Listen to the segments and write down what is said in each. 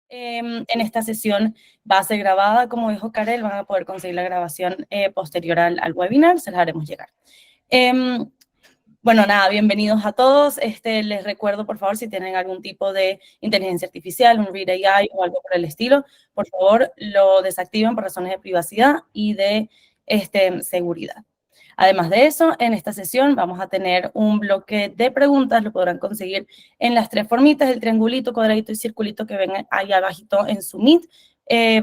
En esta sesión va a ser grabada, como dijo Karel, van a poder conseguir la grabación posterior al webinar, se las haremos llegar. Bueno, nada, bienvenidos a todos. Les recuerdo, por favor, si tienen algún tipo de inteligencia artificial, un Read AI o algo por el estilo, por favor, lo desactiven por razones de privacidad y de seguridad. Además de eso, en esta sesión vamos a tener un bloque de preguntas, lo podrán conseguir en las tres formitas, el triangulito, cuadradito y circulito que ven ahí abajito en su Meet.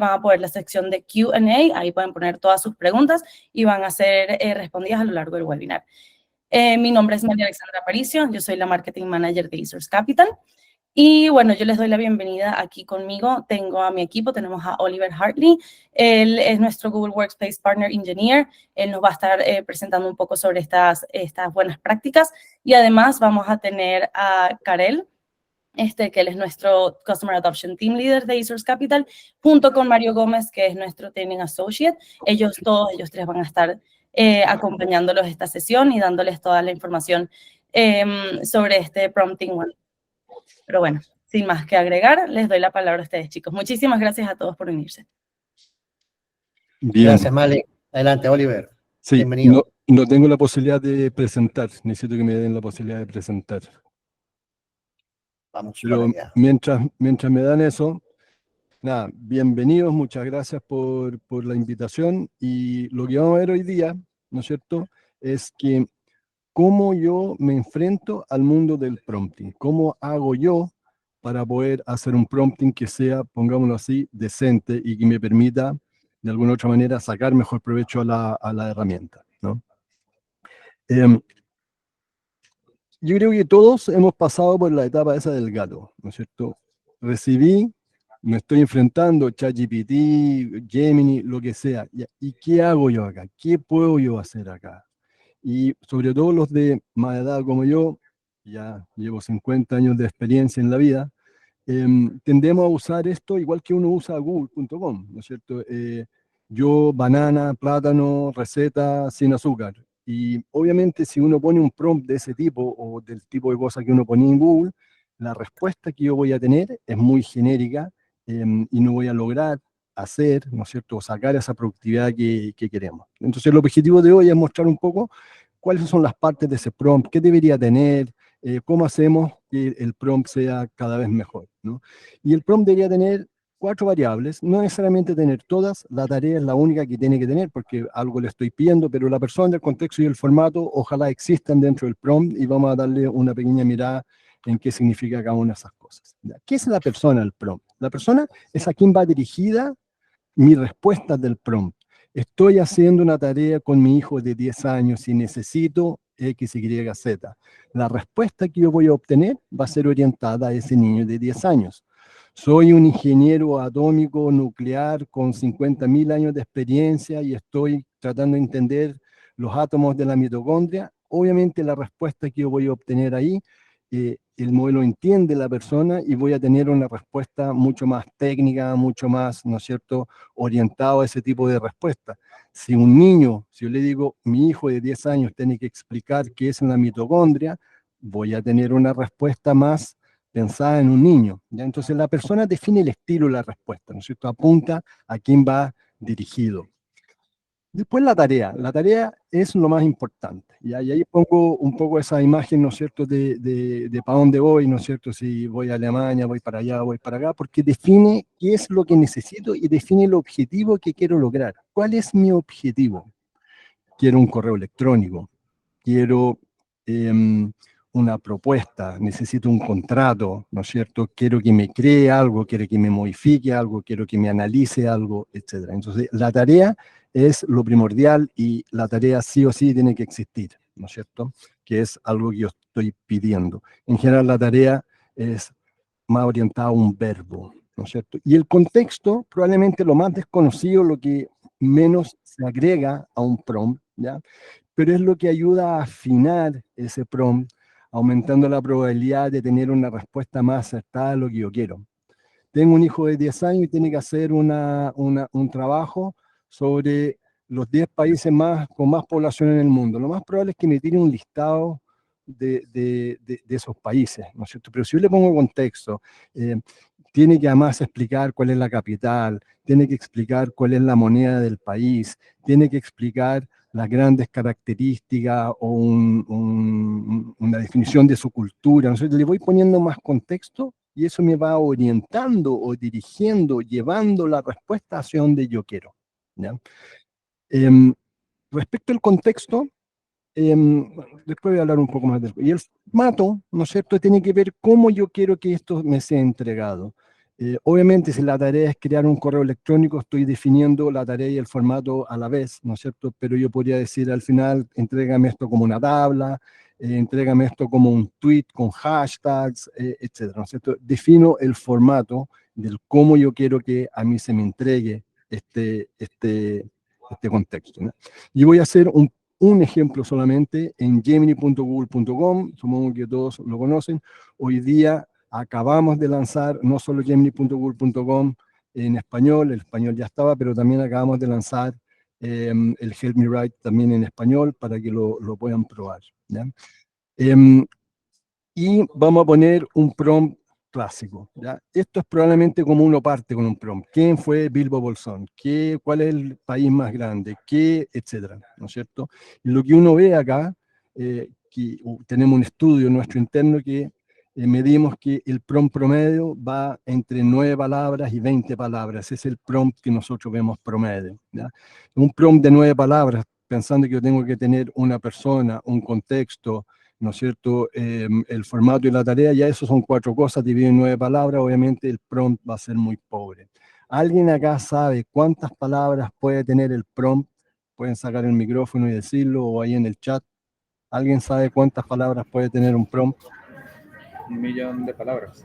Van a poner la sección de Q&A, ahí pueden poner todas sus preguntas y van a ser respondidas a lo largo del webinar. Mi nombre es María Alexandra Aparicio, yo soy la Marketing Manager de Easers Capital. Y bueno, yo les doy la bienvenida aquí conmigo. Tengo a mi equipo, tenemos a Oliver Hartley. Él es nuestro Google Workspace Partner Engineer. Él nos va a estar presentando un poco sobre estas buenas prácticas. Y además vamos a tener a Karel, que él es nuestro Customer Adoption Team Leader de Easers Capital, junto con Mario Gómez, que es nuestro Training Associate. Ellos tres van a estar acompañándolos esta sesión y dándoles toda la información sobre este prompting one. Pero bueno, sin más que agregar, les doy la palabra a ustedes, chicos. Muchísimas gracias a todos por unirse. Bien. Gracias, Male. Adelante, Oliver. Sí, bienvenido. No tengo la posibilidad de presentar. Necesito que me den la posibilidad de presentar. Vamos. Pero mientras me dan eso, nada, bienvenidos, muchas gracias por la invitación. Y lo que vamos a ver hoy día, ¿no es cierto?, es que cómo yo me enfrento al mundo del prompting. ¿Cómo hago yo para poder hacer un prompting que sea, pongámoslo así, decente y que me permita, de alguna u otra manera, sacar mejor provecho a la herramienta, ¿no? Yo creo que todos hemos pasado por la etapa esa del gato, ¿no es cierto? Recibí, me estoy enfrentando, ChatGPT, Gemini, lo que sea. ¿Y qué hago yo acá? ¿Qué puedo yo hacer acá? Y sobre todo los de más edad como yo, ya llevo 50 años de experiencia en la vida, tendemos a usar esto igual que uno usa google.com, ¿no es cierto? Yo, banana, plátano, receta sin azúcar. Y obviamente si uno pone un prompt de ese tipo o del tipo de cosas que uno ponía en Google, la respuesta que yo voy a tener es muy genérica y no voy a lograr hacer, ¿no es cierto?, o sacar esa productividad que queremos. Entonces el objetivo de hoy es mostrar un poco cuáles son las partes de ese prompt, qué debería tener, cómo hacemos que el prompt sea cada vez mejor, ¿no? Y el prompt debería tener 4 variables, no necesariamente tener todas, la tarea es la única que tiene que tener, porque algo le estoy pidiendo, pero la persona, el contexto y el formato ojalá existan dentro del prompt y vamos a darle una pequeña mirada en qué significa cada una de esas cosas. ¿Qué es la persona del prompt? La persona es a quien va dirigida mi respuesta del prompt. Estoy haciendo una tarea con mi hijo de 10 años y necesito X, Y, Z. La respuesta que yo voy a obtener va a ser orientada a ese niño de 10 años. Soy un ingeniero atómico nuclear con 50.000 años de experiencia y estoy tratando de entender los átomos de la mitocondria. Obviamente la respuesta que yo voy a obtener ahí, el modelo entiende la persona y voy a tener una respuesta mucho más técnica, mucho más, ¿no es cierto?, orientado a ese tipo de respuesta. Si un niño, si yo le digo, mi hijo de 10 años tiene que explicar qué es una mitocondria, voy a tener una respuesta más pensada en un niño, ¿ya? Entonces la persona define el estilo de la respuesta, ¿no es cierto? Apunta a quién va dirigido. Después la tarea es lo más importante, ¿ya? Y ahí pongo un poco esa imagen, ¿no es cierto?, de para dónde voy, ¿no es cierto?, si voy a Alemania, voy para allá, voy para acá, porque define qué es lo que necesito y define el objetivo que quiero lograr. ¿Cuál es mi objetivo? Quiero un correo electrónico, quiero una propuesta, necesito un contrato, ¿no es cierto? Quiero que me cree algo, quiero que me modifique algo, quiero que me analice algo, etc. Entonces, la tarea es lo primordial y la tarea sí o sí tiene que existir, ¿no es cierto? Que es algo que yo estoy pidiendo. En general, la tarea es más orientada a un verbo, ¿no es cierto? Y el contexto, probablemente lo más desconocido, lo que menos se agrega a un prompt, ¿ya? Pero es lo que ayuda a afinar ese prompt, aumentando la probabilidad de tener una respuesta más acertada a lo que yo quiero. Tengo un hijo de 10 años y tiene que hacer un trabajo sobre los 10 países con más población en el mundo. Lo más probable es que me tire un listado de esos países, ¿no es cierto? Pero si yo le pongo contexto, tiene que además explicar cuál es la capital, tiene que explicar cuál es la moneda del país, tiene que explicar las grandes características o una definición de su cultura. Entonces le voy poniendo más contexto y eso me va orientando o dirigiendo, llevando la respuesta hacia donde yo quiero, ¿ya? Em, Respecto al contexto, después voy a hablar un poco más del... Y el formato, ¿no es cierto?, tiene que ver cómo yo quiero que esto me sea entregado. Obviamente, si la tarea es crear un correo electrónico, estoy definiendo la tarea y el formato a la vez, ¿no es cierto? Pero yo podría decir al final, entrégame esto como una tabla, entrégame esto como un tweet con hashtags, etcétera, ¿no es cierto? Defino el formato del cómo yo quiero que a mí se me entregue este contexto, ¿no? Y voy a hacer un ejemplo solamente en gemini.google.com, supongo que todos lo conocen. Hoy día acabamos de lanzar no solo gemini.google.com en español, el español ya estaba, pero también acabamos de lanzar el Help Me Write también en español para que lo puedan probar, ¿ya? Y vamos a poner un prompt clásico, ¿ya? Esto es probablemente como uno parte con un prompt. ¿Quién fue Bilbo Bolsón? ¿Cuál es el país más grande? ¿Qué? Etcétera, ¿no es cierto? Y lo que uno ve acá, que tenemos un estudio nuestro interno que medimos que el prompt promedio va entre 9 palabras y 20 palabras. Ese es el prompt que nosotros vemos promedio, ¿ya? Un prompt de 9 palabras, pensando que yo tengo que tener una persona, un contexto, ¿no es cierto? El formato y la tarea, ya eso son 4 cosas, dividido en 9 palabras, obviamente el prompt va a ser muy pobre. ¿Alguien acá sabe cuántas palabras puede tener el prompt? Pueden sacar el micrófono y decirlo, o ahí en el chat. ¿Alguien sabe cuántas palabras puede tener un prompt? 1.000.000 de palabras.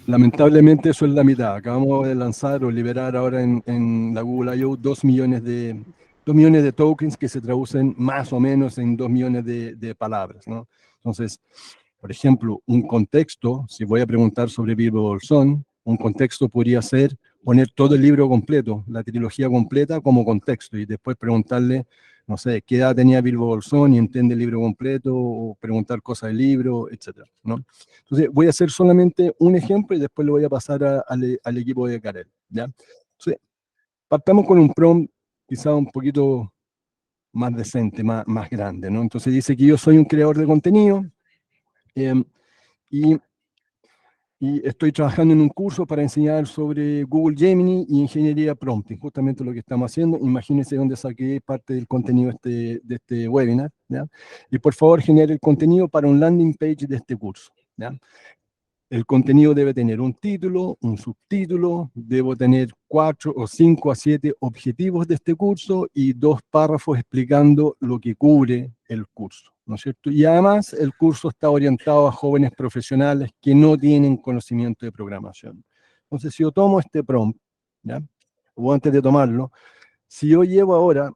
Lamentablemente eso es la mitad. Acabamos de lanzar o liberar ahora en la Google I.O. 2 millones de tokens que se traducen más o menos en 2 millones de palabras, ¿no? Entonces, por ejemplo, un contexto, si voy a preguntar sobre Bilbo Bolsón, un contexto podría ser poner todo el libro completo, la trilogía completa como contexto, y después preguntarle, no sé, qué edad tenía Bilbo Bolsón y entiende el libro completo, o preguntar cosas del libro, etcétera, ¿no? Entonces, voy a hacer solamente un ejemplo y después lo voy a pasar al equipo de Karel, ¿ya? Entonces, partamos con un prompt quizá un poquito más decente, más grande, ¿no? Entonces dice que yo soy un creador de contenido, y estoy trabajando en un curso para enseñar sobre Google Gemini y ingeniería prompting, justamente lo que estamos haciendo. Imagínense dónde saqué parte del contenido de este webinar, ¿ya? Y por favor, genere el contenido para un landing page de este curso, ¿ya? El contenido debe tener un título, un subtítulo, debo tener 4 o 5 a 7 objetivos de este curso y 2 párrafos explicando lo que cubre el curso, ¿no es cierto? Y además el curso está orientado a jóvenes profesionales que no tienen conocimiento de programación. Entonces, si yo tomo este prompt, ¿ya? O antes de tomarlo, si yo llevo ahora,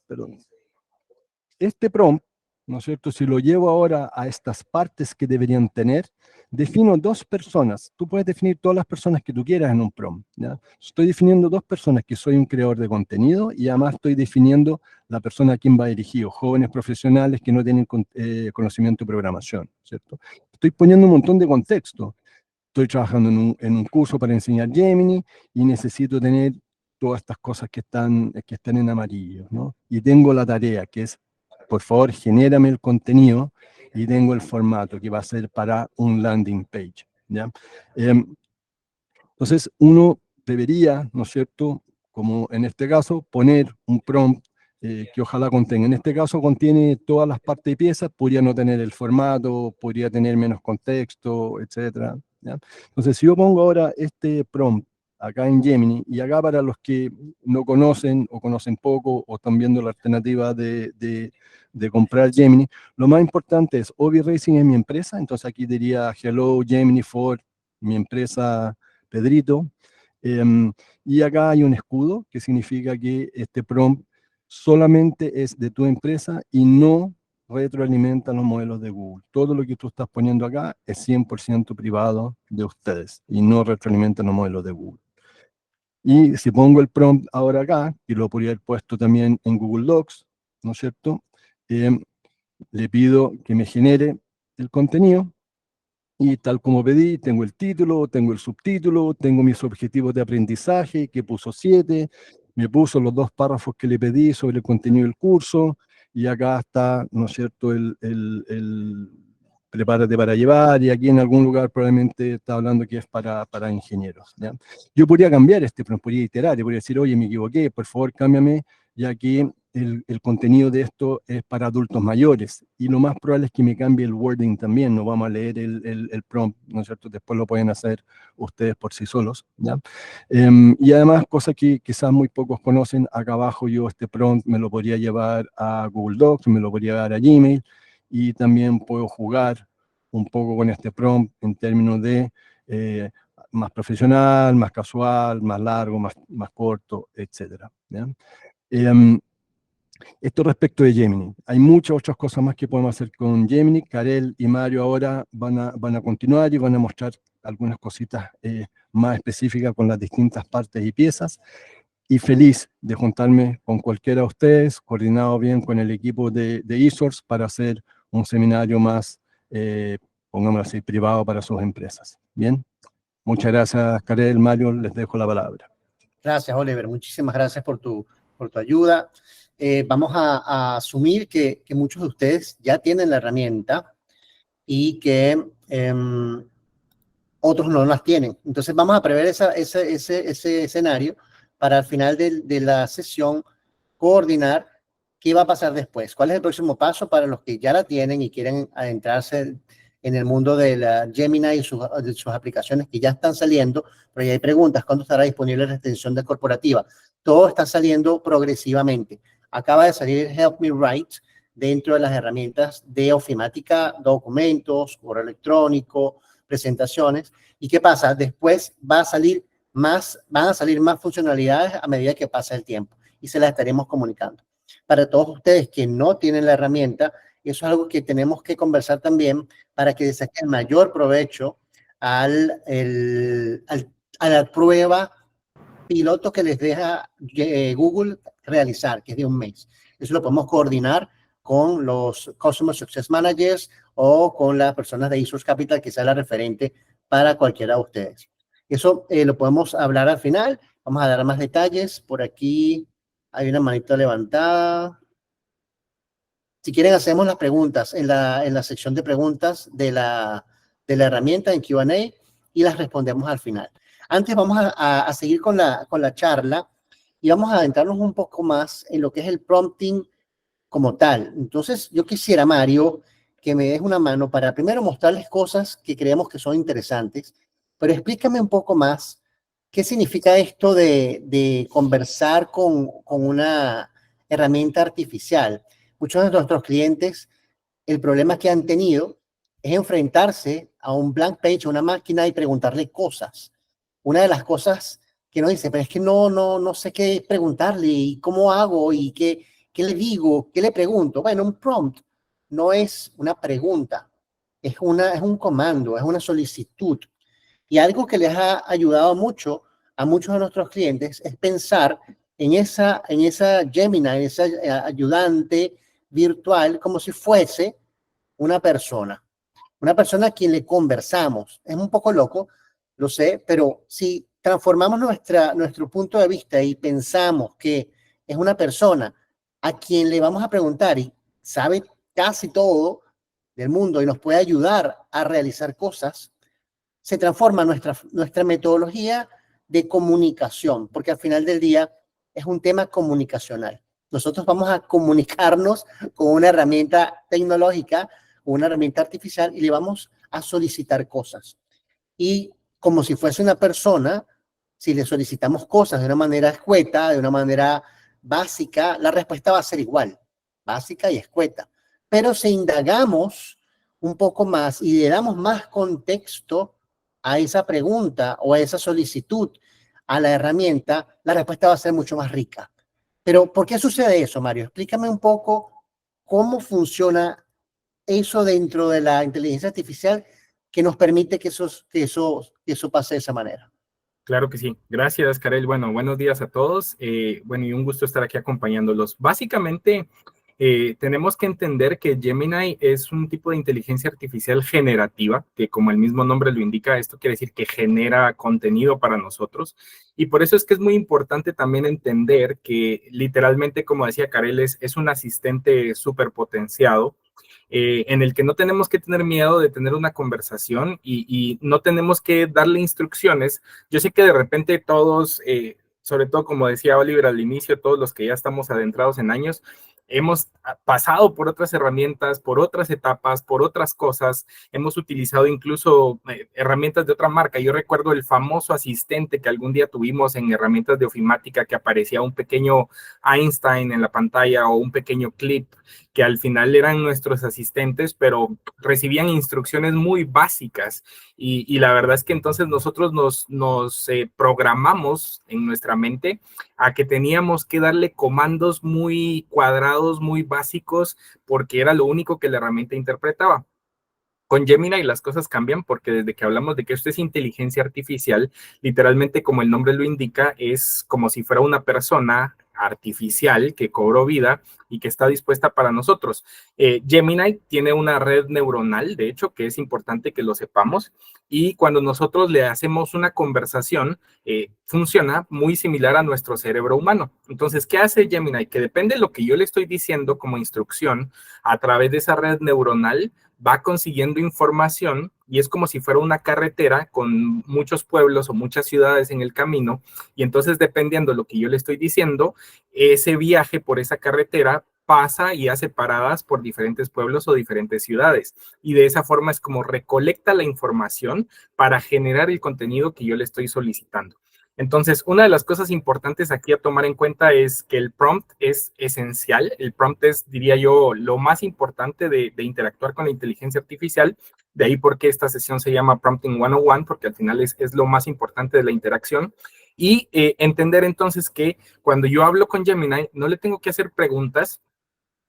perdón, este prompt, ¿no es cierto? Si lo llevo ahora a estas partes que deberían tener, defino 2 personas. Tú puedes definir todas las personas que tú quieras en un prompt, ¿ya? Estoy definiendo 2 personas, que soy un creador de contenido, y además estoy definiendo la persona a quien va dirigido, jóvenes profesionales que no tienen conocimiento de programación, ¿cierto? Estoy poniendo un montón de contexto. Estoy trabajando en un curso para enseñar Gemini y necesito tener todas estas cosas que están en amarillo, ¿no? Y tengo la tarea, que es, por favor, genérame el contenido, y tengo el formato que va a ser para un landing page, ¿ya? Entonces, uno debería, ¿no es cierto?, como en este caso, poner un prompt que ojalá contenga. En este caso contiene todas las partes y piezas, podría no tener el formato, podría tener menos contexto, etcétera, ¿ya? Entonces, si yo pongo ahora este prompt acá en Gemini, y acá para los que no conocen o conocen poco o están viendo la alternativa de comprar Gemini, lo más importante es, Obi Racing es mi empresa, entonces aquí diría Hello Gemini for mi empresa Pedrito, y acá hay un escudo que significa que este prompt solamente es de tu empresa y no retroalimenta los modelos de Google. Todo lo que tú estás poniendo acá es 100% privado de ustedes y no retroalimenta los modelos de Google. Y si pongo el prompt ahora acá, y lo podría haber puesto también en Google Docs, ¿no es cierto? Le pido que me genere el contenido, y tal como pedí, tengo el título, tengo el subtítulo, tengo mis objetivos de aprendizaje, que puso 7, me puso los 2 párrafos que le pedí sobre el contenido del curso, y acá está, ¿no es cierto?, el prepárate para llevar, y aquí en algún lugar probablemente está hablando que es para ingenieros, ¿ya? Yo podría cambiar pero podría iterar, y podría decir, oye, me equivoqué, por favor cámbiame, ya que el contenido de esto es para adultos mayores, y lo más probable es que me cambie el wording también, no vamos a leer el prompt, ¿no es cierto? Después lo pueden hacer ustedes por sí solos, ¿ya? Y además, cosas que quizás muy pocos conocen, acá abajo yo este prompt me lo podría llevar a Google Docs, me lo podría llevar a Gmail, y también puedo jugar un poco con este prompt en términos de más profesional, más casual, más largo, más corto, etcétera, ¿ya? Esto respecto de Gemini. Hay muchas otras cosas más que podemos hacer con Gemini. Karel y Mario ahora van a continuar y van a mostrar algunas cositas más específicas con las distintas partes y piezas. Y feliz de juntarme con cualquiera de ustedes, coordinado bien con el equipo de eSource para hacer un seminario más, pongámoslo así, privado para sus empresas. Bien, muchas gracias, Karel, Mario, les dejo la palabra. Gracias, Oliver. Muchísimas gracias por tu ayuda. Vamos a asumir que muchos de ustedes ya tienen la herramienta y que otros no las tienen. Entonces vamos a prever ese escenario para al final de la sesión coordinar qué va a pasar después. ¿Cuál es el próximo paso para los que ya la tienen y quieren adentrarse en el mundo de la Gemini y de sus aplicaciones que ya están saliendo? Pero ya hay preguntas, ¿cuándo estará disponible la extensión de corporativa? Todo está saliendo progresivamente. Acaba de salir Help Me Write dentro de las herramientas de ofimática, documentos, correo electrónico, presentaciones. ¿Y qué pasa? Después van a salir más funcionalidades a medida que pasa el tiempo y se las estaremos comunicando. Para todos ustedes que no tienen la herramienta, eso es algo que tenemos que conversar también para que saquen mayor provecho a la prueba piloto que les deja Google realizar, que es de un mes. Eso lo podemos coordinar con los Customer Success Managers o con las personas de eSource Capital, que sea la referente para cualquiera de ustedes. Eso lo podemos hablar al final. Vamos a dar más detalles. Por aquí hay una manita levantada. Si quieren, hacemos las preguntas en la sección de preguntas de la herramienta en Q&A y las respondemos al final. Antes vamos a seguir con la charla y vamos a adentrarnos un poco más en lo que es el prompting como tal. Entonces, yo quisiera, Mario, que me des una mano para primero mostrarles cosas que creemos que son interesantes, pero explícame un poco más qué significa esto de conversar con una herramienta artificial. Muchos de nuestros clientes, el problema que han tenido es enfrentarse a un blank page, a una máquina y preguntarle cosas. Una de las cosas que nos dice, pero es que no sé qué preguntarle y cómo hago y qué le digo, qué le pregunto. Bueno, un prompt no es una pregunta, es un comando, es una solicitud. Y algo que les ha ayudado mucho a muchos de nuestros clientes es pensar en esa Gemini, en esa ayudante virtual, como si fuese una persona a quien le conversamos. Es un poco loco, lo sé, pero si transformamos nuestro punto de vista y pensamos que es una persona a quien le vamos a preguntar y sabe casi todo del mundo y nos puede ayudar a realizar cosas, se transforma nuestra metodología de comunicación, porque al final del día es un tema comunicacional. Nosotros vamos a comunicarnos con una herramienta tecnológica, una herramienta artificial, y le vamos a solicitar cosas. Y como si fuese una persona, si le solicitamos cosas de una manera escueta, de una manera básica, la respuesta va a ser igual, básica y escueta. Pero si indagamos un poco más y le damos más contexto a esa pregunta o a esa solicitud a la herramienta, la respuesta va a ser mucho más rica. Pero, ¿por qué sucede eso, Mario? Explícame un poco cómo funciona eso dentro de la inteligencia artificial que nos permite que eso pase de esa manera. Claro que sí. Gracias, Karel. Bueno, buenos días a todos. Bueno, y un gusto estar aquí acompañándolos. Básicamente, tenemos que entender que Gemini es un tipo de inteligencia artificial generativa, que como el mismo nombre lo indica, esto quiere decir que genera contenido para nosotros. Y por eso es que es muy importante también entender que literalmente, como decía Karel, es un asistente súper potenciado, en el que no tenemos que tener miedo de tener una conversación y no tenemos que darle instrucciones. Yo sé que de repente todos, sobre todo como decía Oliver al inicio, todos los que ya estamos adentrados en años, hemos pasado por otras herramientas, por otras etapas, por otras cosas, hemos utilizado incluso herramientas de otra marca. Yo recuerdo el famoso asistente que algún día tuvimos en herramientas de ofimática, que aparecía un pequeño Einstein en la pantalla o un pequeño clip, que al final eran nuestros asistentes, pero recibían instrucciones muy básicas. Y la verdad es que entonces nosotros nos programamos en nuestra mente a que teníamos que darle comandos muy cuadrados, muy básicos, porque era lo único que la herramienta interpretaba. Con Gemini las cosas cambian porque desde que hablamos de que esto es inteligencia artificial, literalmente como el nombre lo indica, es como si fuera una persona artificial que cobró vida y que está dispuesta para nosotros. Gemini tiene una red neuronal, de hecho, que es importante que lo sepamos, y cuando nosotros le hacemos una conversación, funciona muy similar a nuestro cerebro humano. Entonces, ¿qué hace Gemini? Que depende de lo que yo le estoy diciendo como instrucción a través de esa red neuronal, va consiguiendo información y es como si fuera una carretera con muchos pueblos o muchas ciudades en el camino, y entonces dependiendo de lo que yo le estoy diciendo, ese viaje por esa carretera pasa y hace paradas por diferentes pueblos o diferentes ciudades, y de esa forma es como recolecta la información para generar el contenido que yo le estoy solicitando. Entonces, una de las cosas importantes aquí a tomar en cuenta es que el prompt es esencial. El prompt es, diría yo, lo más importante de interactuar con la inteligencia artificial. De ahí porque esta sesión se llama Prompting 101, porque al final es lo más importante de la interacción. Y entender entonces que cuando yo hablo con Gemini, no le tengo que hacer preguntas,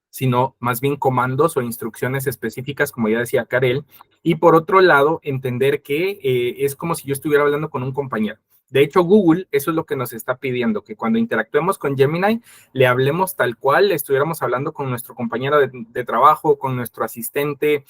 sino más bien comandos o instrucciones específicas, como ya decía Karel. Y por otro lado, entender que es como si yo estuviera hablando con un compañero. De hecho, Google, eso es lo que nos está pidiendo, que cuando interactuemos con Gemini, le hablemos tal cual, estuviéramos hablando con nuestro compañero de trabajo, con nuestro asistente,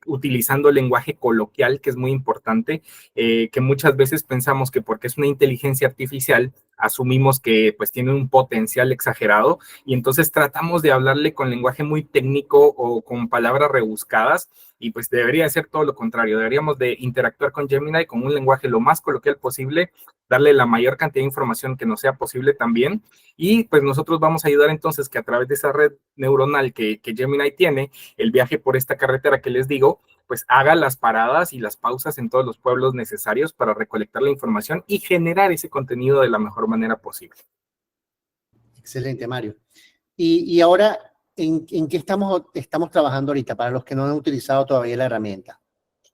utilizando lenguaje coloquial, que es muy importante, que muchas veces pensamos que porque es una inteligencia artificial, asumimos que pues tiene un potencial exagerado, y entonces tratamos de hablarle con lenguaje muy técnico o con palabras rebuscadas, y pues debería ser todo lo contrario. Deberíamos de interactuar con Gemini con un lenguaje lo más coloquial posible, darle la mayor cantidad de información que nos sea posible también, y pues nosotros vamos a ayudar entonces que a través de esa red neuronal que Gemini tiene, el viaje por esta carretera que les digo, pues haga las paradas y las pausas en todos los pueblos necesarios para recolectar la información y generar ese contenido de la mejor manera posible. Excelente, Mario. Y ahora, ¿en qué estamos trabajando ahorita para los que no han utilizado todavía la herramienta?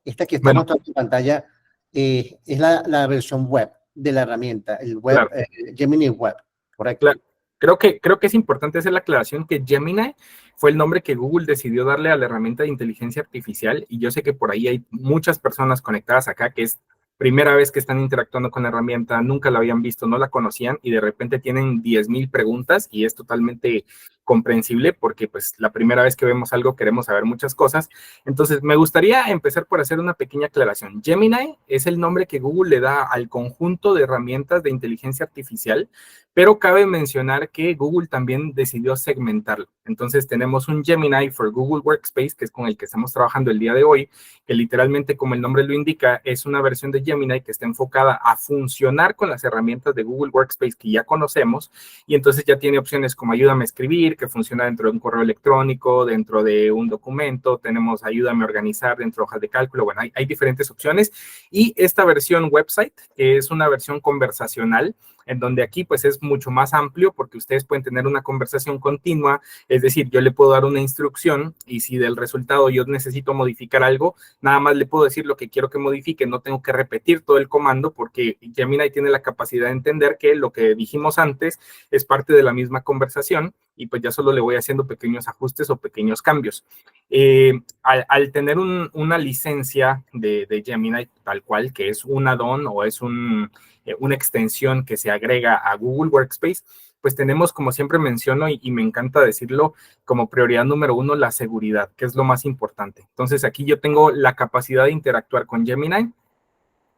Esta que está mostrando en pantalla es la versión web de la herramienta, el web, claro. Gemini Web, ¿correcto? Claro. Creo que es importante hacer la aclaración que Gemini fue el nombre que Google decidió darle a la herramienta de inteligencia artificial, y yo sé que por ahí hay muchas personas conectadas acá que es primera vez que están interactuando con la herramienta, nunca la habían visto, no la conocían y de repente tienen 10,000 preguntas, y es totalmente comprensible porque pues la primera vez que vemos algo queremos saber muchas cosas. Entonces me gustaría empezar por hacer una pequeña aclaración. Gemini es el nombre que Google le da al conjunto de herramientas de inteligencia artificial, pero cabe mencionar que Google también decidió segmentarlo. Entonces tenemos un Gemini for Google Workspace, que es con el que estamos trabajando el día de hoy, que literalmente, como el nombre lo indica, es una versión de Gemini que está enfocada a funcionar con las herramientas de Google Workspace que ya conocemos, y entonces ya tiene opciones como ayúdame a escribir, que funciona dentro de un correo electrónico, dentro de un documento, tenemos ayúdame a organizar dentro de hojas de cálculo, bueno, hay diferentes opciones, y esta versión website, que es una versión conversacional, en donde aquí pues es mucho más amplio porque ustedes pueden tener una conversación continua, es decir, yo le puedo dar una instrucción y si del resultado yo necesito modificar algo, nada más le puedo decir lo que quiero que modifique, no tengo que repetir todo el comando porque Gemini tiene la capacidad de entender que lo que dijimos antes es parte de la misma conversación y pues ya solo le voy haciendo pequeños ajustes o pequeños cambios. Al tener una licencia de Gemini tal cual, que es un add-on o es una extensión que se agrega a Google Workspace, pues tenemos, como siempre menciono, y me encanta decirlo, como prioridad número 1, la seguridad, que es lo más importante. Entonces, aquí yo tengo la capacidad de interactuar con Gemini,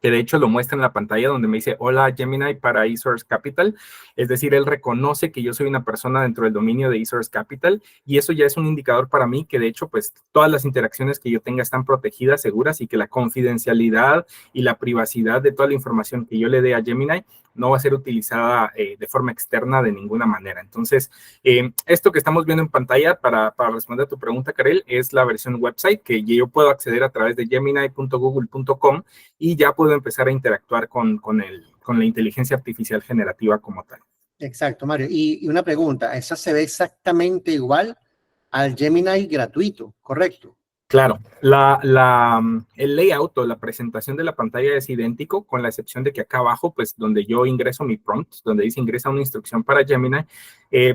que de hecho lo muestra en la pantalla donde me dice, hola Gemini para eSource Capital, es decir, él reconoce que yo soy una persona dentro del dominio de eSource Capital, y eso ya es un indicador para mí que de hecho, pues, todas las interacciones que yo tenga están protegidas, seguras, y que la confidencialidad y la privacidad de toda la información que yo le dé a Gemini no va a ser utilizada de forma externa de ninguna manera. Entonces, esto que estamos viendo en pantalla para responder a tu pregunta, Karel, es la versión website que yo puedo acceder a través de gemini.google.com, y ya puedo empezar a interactuar con la inteligencia artificial generativa como tal. Exacto, Mario. Y una pregunta, esa se ve exactamente igual al Gemini gratuito, ¿correcto? Claro, el layout o la presentación de la pantalla es idéntico, con la excepción de que acá abajo, pues donde yo ingreso mi prompt, donde dice ingresa una instrucción para Gemini,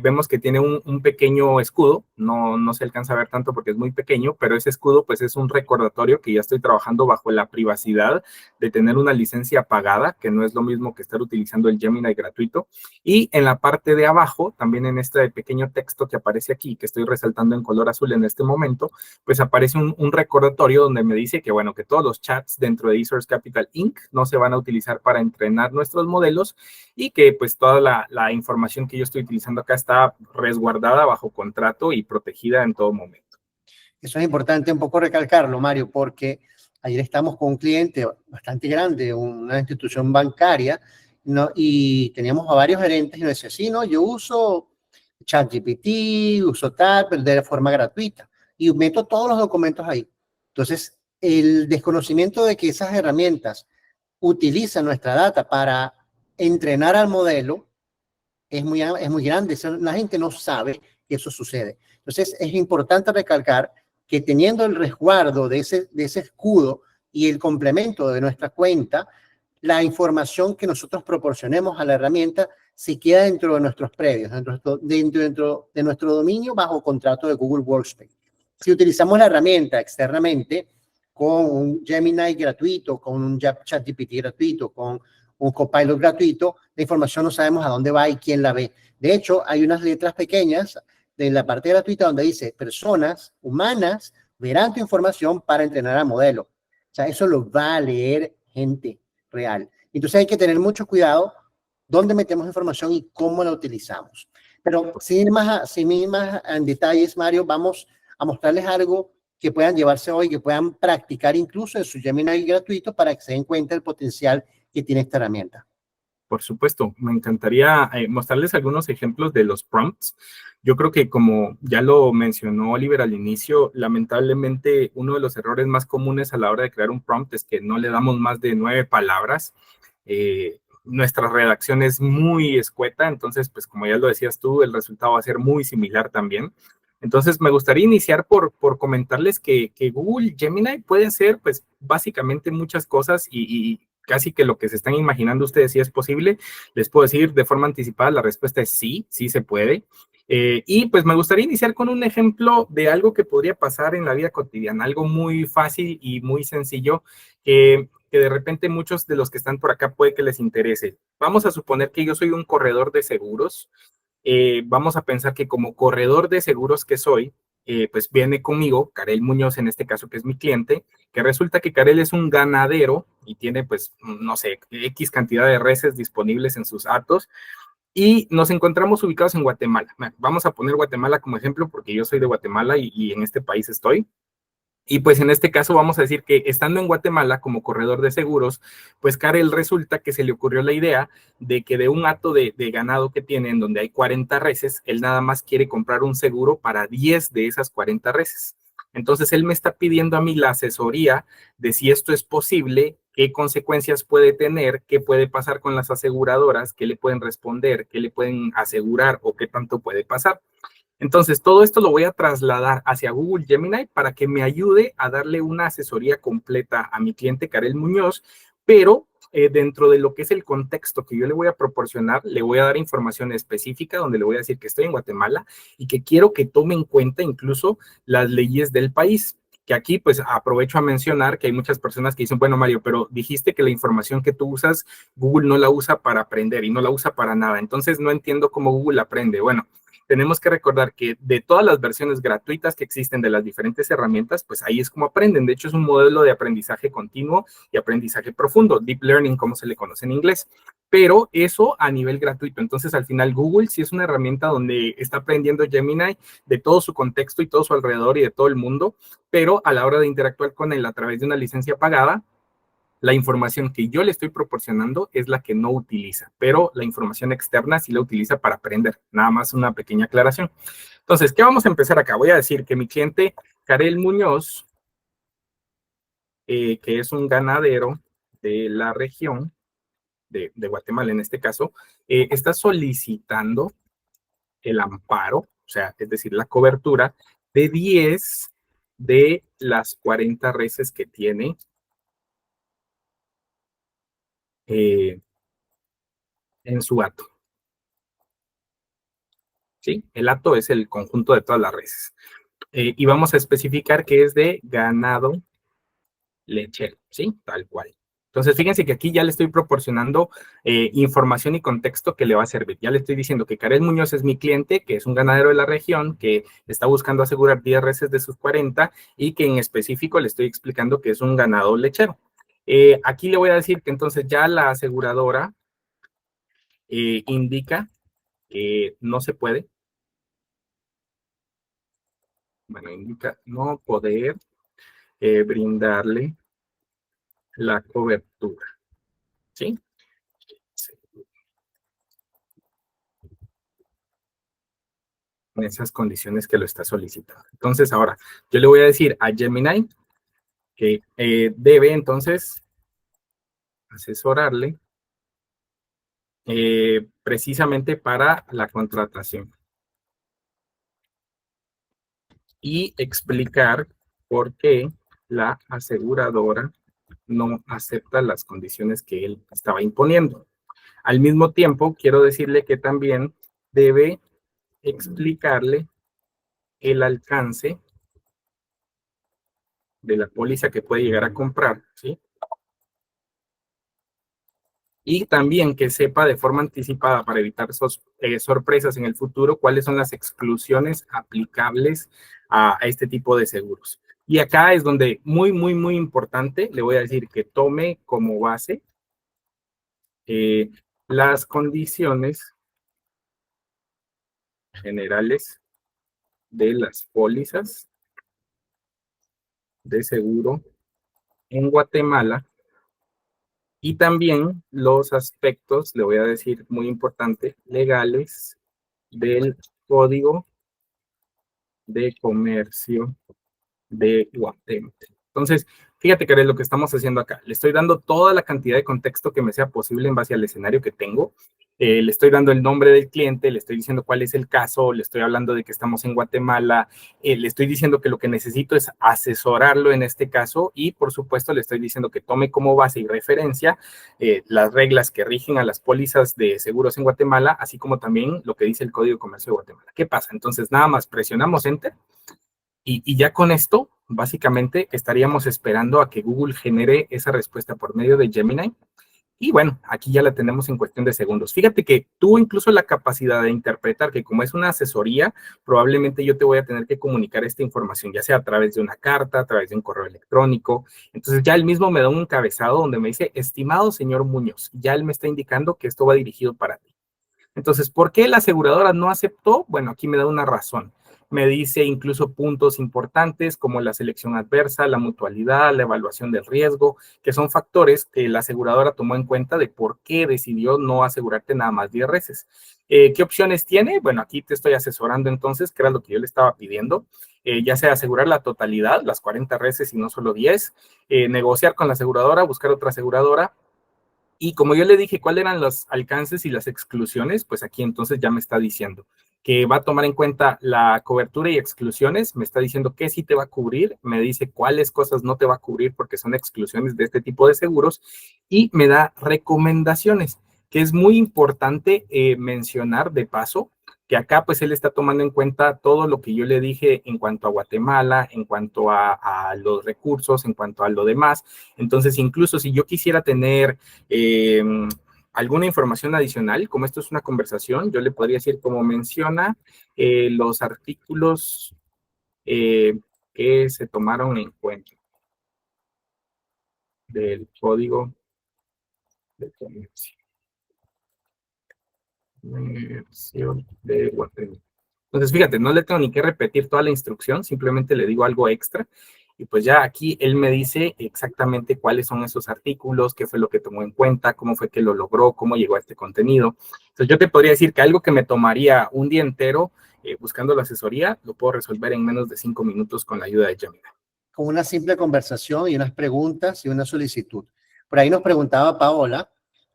vemos que tiene un pequeño escudo, no se alcanza a ver tanto porque es muy pequeño, pero ese escudo pues es un recordatorio que ya estoy trabajando bajo la privacidad de tener una licencia pagada, que no es lo mismo que estar utilizando el Gemini gratuito. Y en la parte de abajo, también en este pequeño texto que aparece aquí, que estoy resaltando en color azul en este momento, pues aparece un recordatorio donde me dice que, bueno, que todos los chats dentro de eSource Capital Inc. no se van a utilizar para entrenar nuestros modelos, y que pues toda la información que yo estoy utilizando acá está resguardada bajo contrato y protegida en todo momento. Eso es importante un poco recalcarlo, Mario, porque ayer estamos con un cliente bastante grande, una institución bancaria, ¿no? Y teníamos a varios gerentes y nos decía, sí, no, yo uso ChatGPT, uso tal, pero de forma gratuita, y meto todos los documentos ahí. Entonces, el desconocimiento de que esas herramientas utilizan nuestra data para entrenar al modelo es muy grande. La gente no sabe que eso sucede. Entonces, es importante recalcar que teniendo el resguardo de ese escudo y el complemento de nuestra cuenta, la información que nosotros proporcionemos a la herramienta se queda dentro de nuestros predios, dentro de nuestro dominio bajo contrato de Google Workspace. Si utilizamos la herramienta externamente con un Gemini gratuito, con un ChatGPT gratuito, con un Copilot gratuito, la información no sabemos a dónde va y quién la ve. De hecho, hay unas letras pequeñas de la parte gratuita donde dice personas humanas verán tu información para entrenar al modelo. O sea, eso lo va a leer gente real. Entonces hay que tener mucho cuidado dónde metemos información y cómo la utilizamos. Pero sin más en detalles, Mario, vamos a mostrarles algo que puedan llevarse hoy, que puedan practicar incluso en su Gemini gratuito para que se den cuenta del potencial que tiene esta herramienta. Por supuesto, me encantaría mostrarles algunos ejemplos de los prompts. Yo creo que, como ya lo mencionó Oliver al inicio, lamentablemente uno de los errores más comunes a la hora de crear un prompt es que no le damos más de 9 palabras. Nuestra redacción es muy escueta, entonces, pues como ya lo decías tú, el resultado va a ser muy similar también. Entonces, me gustaría iniciar por comentarles que Google Gemini puede hacer, pues, básicamente muchas cosas, y casi que lo que se están imaginando ustedes si es posible. Les puedo decir de forma anticipada, la respuesta es sí, sí se puede. Y pues me gustaría iniciar con un ejemplo de algo que podría pasar en la vida cotidiana, algo muy fácil y muy sencillo, que de repente muchos de los que están por acá puede que les interese. Vamos a suponer que yo soy un corredor de seguros. Vamos a pensar que como corredor de seguros que soy, pues viene conmigo Karel Muñoz, en este caso, que es mi cliente, que resulta que Karel es un ganadero y tiene, pues, no sé, X cantidad de reses disponibles en sus atos, y nos encontramos ubicados en Guatemala. Vamos a poner Guatemala como ejemplo porque yo soy de Guatemala y en este país estoy. Y pues en este caso vamos a decir que estando en Guatemala como corredor de seguros, pues Karel resulta que se le ocurrió la idea de que de un hato de ganado que tiene, en donde hay 40 reses, él nada más quiere comprar un seguro para 10 de esas 40 reses. Entonces él me está pidiendo a mí la asesoría de si esto es posible, qué consecuencias puede tener, qué puede pasar con las aseguradoras, qué le pueden responder, qué le pueden asegurar o qué tanto puede pasar. Entonces, todo esto lo voy a trasladar hacia Google Gemini para que me ayude a darle una asesoría completa a mi cliente Karel Muñoz, pero dentro de lo que es el contexto que yo le voy a proporcionar, le voy a dar información específica donde le voy a decir que estoy en Guatemala y que quiero que tome en cuenta incluso las leyes del país. Que aquí pues aprovecho a mencionar que hay muchas personas que dicen, bueno Mario, pero dijiste que la información que tú usas, Google no la usa para aprender y no la usa para nada, entonces no entiendo cómo Google aprende. Bueno, tenemos que recordar que de todas las versiones gratuitas que existen de las diferentes herramientas, pues ahí es como aprenden. De hecho, es un modelo de aprendizaje continuo y aprendizaje profundo, deep learning, como se le conoce en inglés. Pero eso a nivel gratuito. Entonces, al final, Google sí es una herramienta donde está aprendiendo Gemini de todo su contexto y todo su alrededor y de todo el mundo, pero a la hora de interactuar con él a través de una licencia pagada, la información que yo le estoy proporcionando es la que no utiliza, pero la información externa sí la utiliza para aprender. Nada más una pequeña aclaración. Entonces, ¿qué vamos a empezar acá? Voy a decir que mi cliente, Karel Muñoz, que es un ganadero de la región de Guatemala en este caso, está solicitando el amparo, o sea, es decir, la cobertura de 10 de las 40 reses que tiene en su hato. ¿Sí? El hato es el conjunto de todas las reses. Y vamos a especificar que es de ganado lechero, ¿sí? Tal cual. Entonces, fíjense que aquí ya le estoy proporcionando información y contexto que le va a servir. Ya le estoy diciendo que Karel Muñoz es mi cliente, que es un ganadero de la región, que está buscando asegurar 10 reses de sus 40 y que en específico le estoy explicando que es un ganado lechero. Aquí le voy a decir que entonces ya la aseguradora indica que no se puede. Bueno, indica no poder brindarle la cobertura, ¿sí? En esas condiciones que lo está solicitando. Entonces, ahora, yo le voy a decir a Gemini que debe, entonces, asesorarle precisamente para la contratación y explicar por qué la aseguradora no acepta las condiciones que él estaba imponiendo. Al mismo tiempo, quiero decirle que también debe explicarle el alcance de la póliza que puede llegar a comprar, ¿sí? Y también que sepa de forma anticipada para evitar sorpresas en el futuro cuáles son las exclusiones aplicables a este tipo de seguros. Y acá es donde muy importante, le voy a decir que tome como base las condiciones generales de las pólizas de seguro en Guatemala y también los aspectos, le voy a decir muy importante, legales del Código de Comercio de Guatemala. Entonces, fíjate que es lo que estamos haciendo acá. Le estoy dando toda la cantidad de contexto que me sea posible en base al escenario que tengo. Le estoy dando el nombre del cliente, le estoy diciendo cuál es el caso, le estoy hablando de que estamos en Guatemala, le estoy diciendo que lo que necesito es asesorarlo en este caso y, por supuesto, le estoy diciendo que tome como base y referencia las reglas que rigen a las pólizas de seguros en Guatemala, así como también lo que dice el Código de Comercio de Guatemala. ¿Qué pasa? Entonces, nada más presionamos Enter y ya con esto, básicamente, estaríamos esperando a que Google genere esa respuesta por medio de Gemini. Y bueno, aquí ya la tenemos en cuestión de segundos. Fíjate que tuvo incluso la capacidad de interpretar que como es una asesoría, probablemente yo te voy a tener que comunicar esta información, ya sea a través de una carta, a través de un correo electrónico. Entonces ya él mismo me da un encabezado donde me dice, estimado señor Muñoz, ya él me está indicando que esto va dirigido para ti. Entonces, ¿por qué la aseguradora no aceptó? Bueno, aquí me da una razón. Me dice incluso puntos importantes como la selección adversa, la mutualidad, la evaluación del riesgo, que son factores que la aseguradora tomó en cuenta de por qué decidió no asegurarte nada más 10 veces. ¿Qué opciones tiene? Bueno, aquí te estoy asesorando entonces, que era lo que yo le estaba pidiendo, ya sea asegurar la totalidad, las 40 veces y no solo 10, negociar con la aseguradora, buscar otra aseguradora. Y como yo le dije cuáles eran los alcances y las exclusiones, pues aquí entonces ya me está diciendo que va a tomar en cuenta la cobertura y exclusiones, me está diciendo qué sí te va a cubrir, me dice cuáles cosas no te va a cubrir porque son exclusiones de este tipo de seguros y me da recomendaciones, que es muy importante mencionar de paso que acá pues él está tomando en cuenta todo lo que yo le dije en cuanto a Guatemala, en cuanto a los recursos, en cuanto a lo demás. Entonces, incluso si yo quisiera tener alguna información adicional, como esto es una conversación, yo le podría decir, como menciona, los artículos que se tomaron en cuenta del Código de Comercio de Guatemala. Entonces, fíjate, no le tengo ni que repetir toda la instrucción, simplemente le digo algo extra. Y pues ya aquí él me dice exactamente cuáles son esos artículos, qué fue lo que tomó en cuenta, cómo fue que lo logró, cómo llegó a este contenido. Entonces yo te podría decir que algo que me tomaría un día entero buscando la asesoría, lo puedo resolver en menos de 5 minutos con la ayuda de Gemini. Con una simple conversación y unas preguntas y una solicitud. Por ahí nos preguntaba Paola,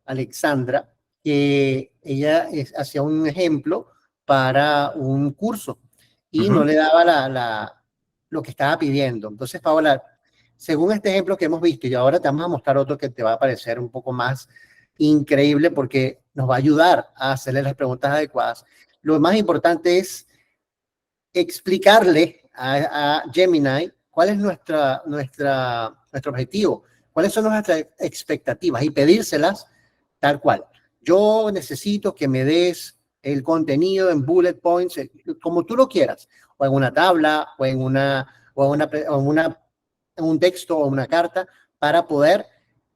Alexandra, que ella hacía un ejemplo para un curso y no le daba lo que estaba pidiendo. Entonces, Paola, según este ejemplo que hemos visto, y ahora te vamos a mostrar otro que te va a parecer un poco más increíble porque nos va a ayudar a hacerle las preguntas adecuadas. Lo más importante es explicarle a Gemini cuál es nuestro objetivo, cuáles son nuestras expectativas y pedírselas tal cual. Yo necesito que me des el contenido en bullet points, como tú lo quieras, o en una tabla, o en un texto o una carta, para poder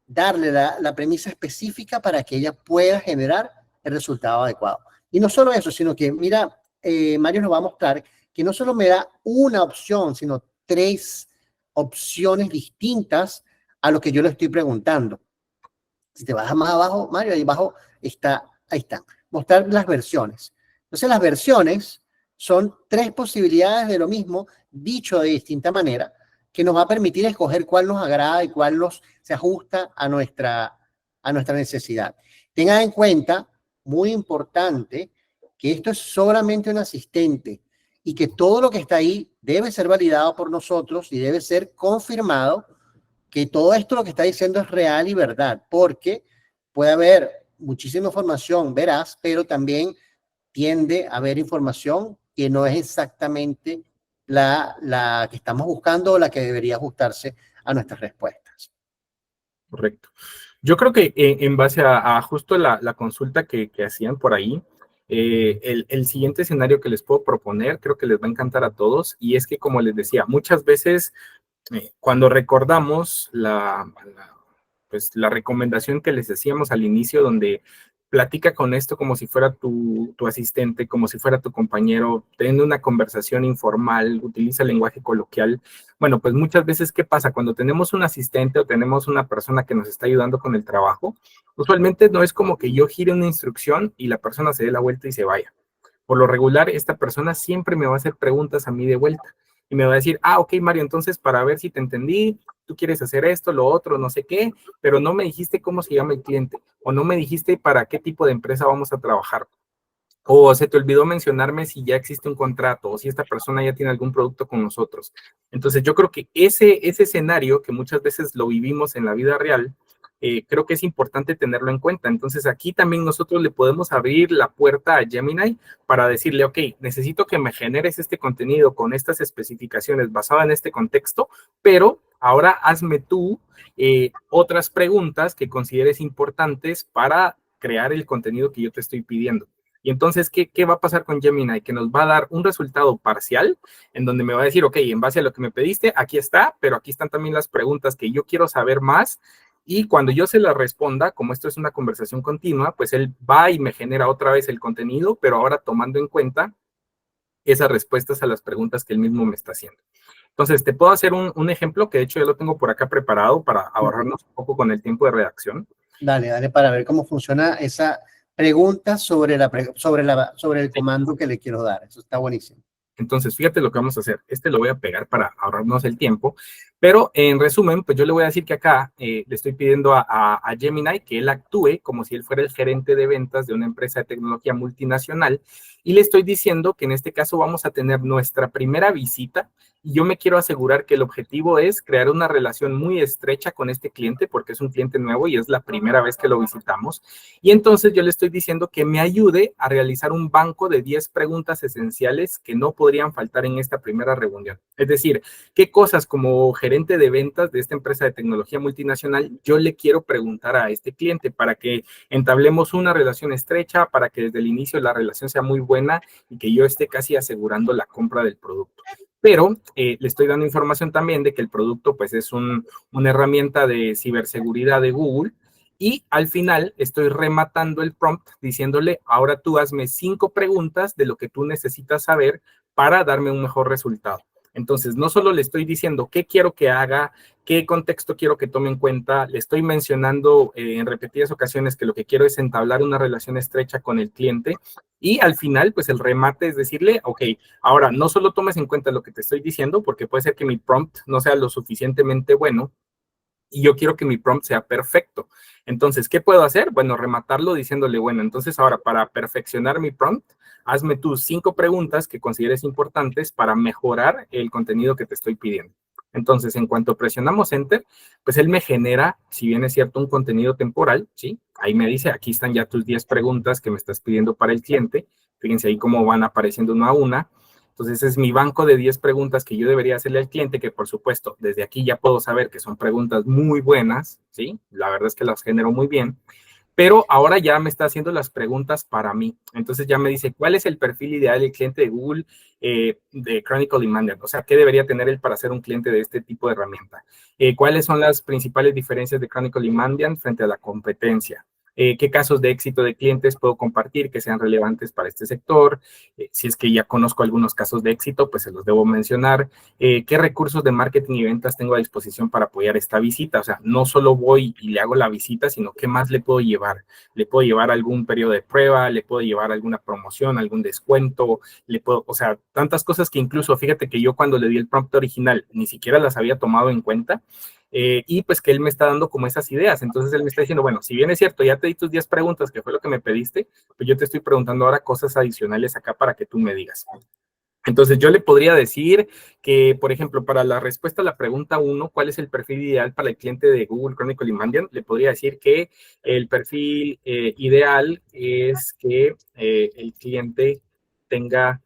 darle la premisa específica para que ella pueda generar el resultado adecuado. Y no solo eso, sino que, mira, Mario nos va a mostrar que no solo me da una opción, sino 3 opciones distintas a lo que yo le estoy preguntando. Si te vas más abajo, Mario, ahí abajo ahí está. Mostrar las versiones. Entonces, las versiones son 3 posibilidades de lo mismo, dicho de distinta manera, que nos va a permitir escoger cuál nos agrada y cuál se ajusta a nuestra necesidad. Tengan en cuenta, muy importante, que esto es solamente un asistente y que todo lo que está ahí debe ser validado por nosotros y debe ser confirmado que todo esto lo que está diciendo es real y verdad, porque puede haber muchísima información veraz, pero también tiende a haber información que no es exactamente la que estamos buscando o la que debería ajustarse a nuestras respuestas. Correcto. Yo creo que en base a justo la consulta que hacían por ahí, el siguiente escenario que les puedo proponer, creo que les va a encantar a todos, y es que, como les decía, muchas veces cuando recordamos pues, la recomendación que les decíamos al inicio, donde platica con esto como si fuera tu asistente, como si fuera tu compañero, teniendo una conversación informal, utiliza lenguaje coloquial. Bueno, pues muchas veces, ¿qué pasa? Cuando tenemos un asistente o tenemos una persona que nos está ayudando con el trabajo, usualmente no es como que yo gire una instrucción y la persona se dé la vuelta y se vaya. Por lo regular, esta persona siempre me va a hacer preguntas a mí de vuelta y me va a decir, ok, Mario, entonces para ver si te entendí, tú quieres hacer esto, lo otro, no sé qué, pero no me dijiste cómo se llama el cliente o no me dijiste para qué tipo de empresa vamos a trabajar. O se te olvidó mencionarme si ya existe un contrato o si esta persona ya tiene algún producto con nosotros. Entonces, yo creo que ese escenario que muchas veces lo vivimos en la vida real, creo que es importante tenerlo en cuenta. Entonces, aquí también nosotros le podemos abrir la puerta a Gemini para decirle, ok, necesito que me generes este contenido con estas especificaciones basado en este contexto, pero ahora hazme tú otras preguntas que consideres importantes para crear el contenido que yo te estoy pidiendo. Y entonces, ¿qué va a pasar con Gemini? Que nos va a dar un resultado parcial en donde me va a decir, ok, en base a lo que me pediste, aquí está, pero aquí están también las preguntas que yo quiero saber más. Y cuando yo se las responda, como esto es una conversación continua, pues él va y me genera otra vez el contenido, pero ahora tomando en cuenta esas respuestas a las preguntas que él mismo me está haciendo. Entonces, te puedo hacer un ejemplo que de hecho yo lo tengo por acá preparado para ahorrarnos un poco con el tiempo de redacción. Dale, para ver cómo funciona esa pregunta sobre el comando que le quiero dar. Eso está buenísimo. Entonces, fíjate lo que vamos a hacer. Lo voy a pegar para ahorrarnos el tiempo. Pero en resumen, pues yo le voy a decir que acá le estoy pidiendo a Gemini que él actúe como si él fuera el gerente de ventas de una empresa de tecnología multinacional. Y le estoy diciendo que en este caso vamos a tener nuestra primera visita y yo me quiero asegurar que el objetivo es crear una relación muy estrecha con este cliente, porque es un cliente nuevo y es la primera vez que lo visitamos. Y entonces yo le estoy diciendo que me ayude a realizar un banco de 10 preguntas esenciales que no podrían faltar en esta primera reunión. Es decir, qué cosas como gerente de ventas de esta empresa de tecnología multinacional yo le quiero preguntar a este cliente para que entablemos una relación estrecha, para que desde el inicio la relación sea muy buena y que yo esté casi asegurando la compra del producto. Pero le estoy dando información también de que el producto pues es una herramienta de ciberseguridad de Google, y al final estoy rematando el prompt diciéndole, ahora tú hazme 5 preguntas de lo que tú necesitas saber para darme un mejor resultado. Entonces, no solo le estoy diciendo qué quiero que haga, qué contexto quiero que tome en cuenta, le estoy mencionando en repetidas ocasiones que lo que quiero es entablar una relación estrecha con el cliente, y al final, pues el remate es decirle, ok, ahora no solo tomes en cuenta lo que te estoy diciendo, porque puede ser que mi prompt no sea lo suficientemente bueno, y yo quiero que mi prompt sea perfecto. Entonces, ¿qué puedo hacer? Bueno, rematarlo diciéndole, bueno, entonces ahora para perfeccionar mi prompt, hazme tus 5 preguntas que consideres importantes para mejorar el contenido que te estoy pidiendo. Entonces, en cuanto presionamos Enter, pues él me genera, si bien es cierto, un contenido temporal, ¿sí? Ahí me dice, aquí están ya tus 10 preguntas que me estás pidiendo para el cliente. Fíjense ahí cómo van apareciendo una a una. Entonces, es mi banco de 10 preguntas que yo debería hacerle al cliente, que por supuesto, desde aquí ya puedo saber que son preguntas muy buenas, ¿sí? La verdad es que las genero muy bien, pero ahora ya me está haciendo las preguntas para mí. Entonces ya me dice, ¿cuál es el perfil ideal del cliente de Google de Chronicle y Mandiant? O sea, ¿qué debería tener él para ser un cliente de este tipo de herramienta? ¿Cuáles son las principales diferencias de Chronicle y Mandiant frente a la competencia? ¿Qué casos de éxito de clientes puedo compartir que sean relevantes para este sector? Si es que ya conozco algunos casos de éxito, pues se los debo mencionar. ¿Qué recursos de marketing y ventas tengo a disposición para apoyar esta visita? O sea, no solo voy y le hago la visita, sino ¿qué más le puedo llevar? Le puedo llevar algún periodo de prueba, le puedo llevar alguna promoción, algún descuento, o sea, tantas cosas que incluso, fíjate que yo cuando le di el prompt original, ni siquiera las había tomado en cuenta. Y pues que él me está dando como esas ideas. Entonces él me está diciendo, bueno, si bien es cierto, ya te di tus 10 preguntas, que fue lo que me pediste, pues yo te estoy preguntando ahora cosas adicionales acá para que tú me digas. Entonces yo le podría decir que, por ejemplo, para la respuesta a la pregunta 1, ¿cuál es el perfil ideal para el cliente de Google Chronicle y Mandiant? Le podría decir que el perfil ideal es que el cliente tenga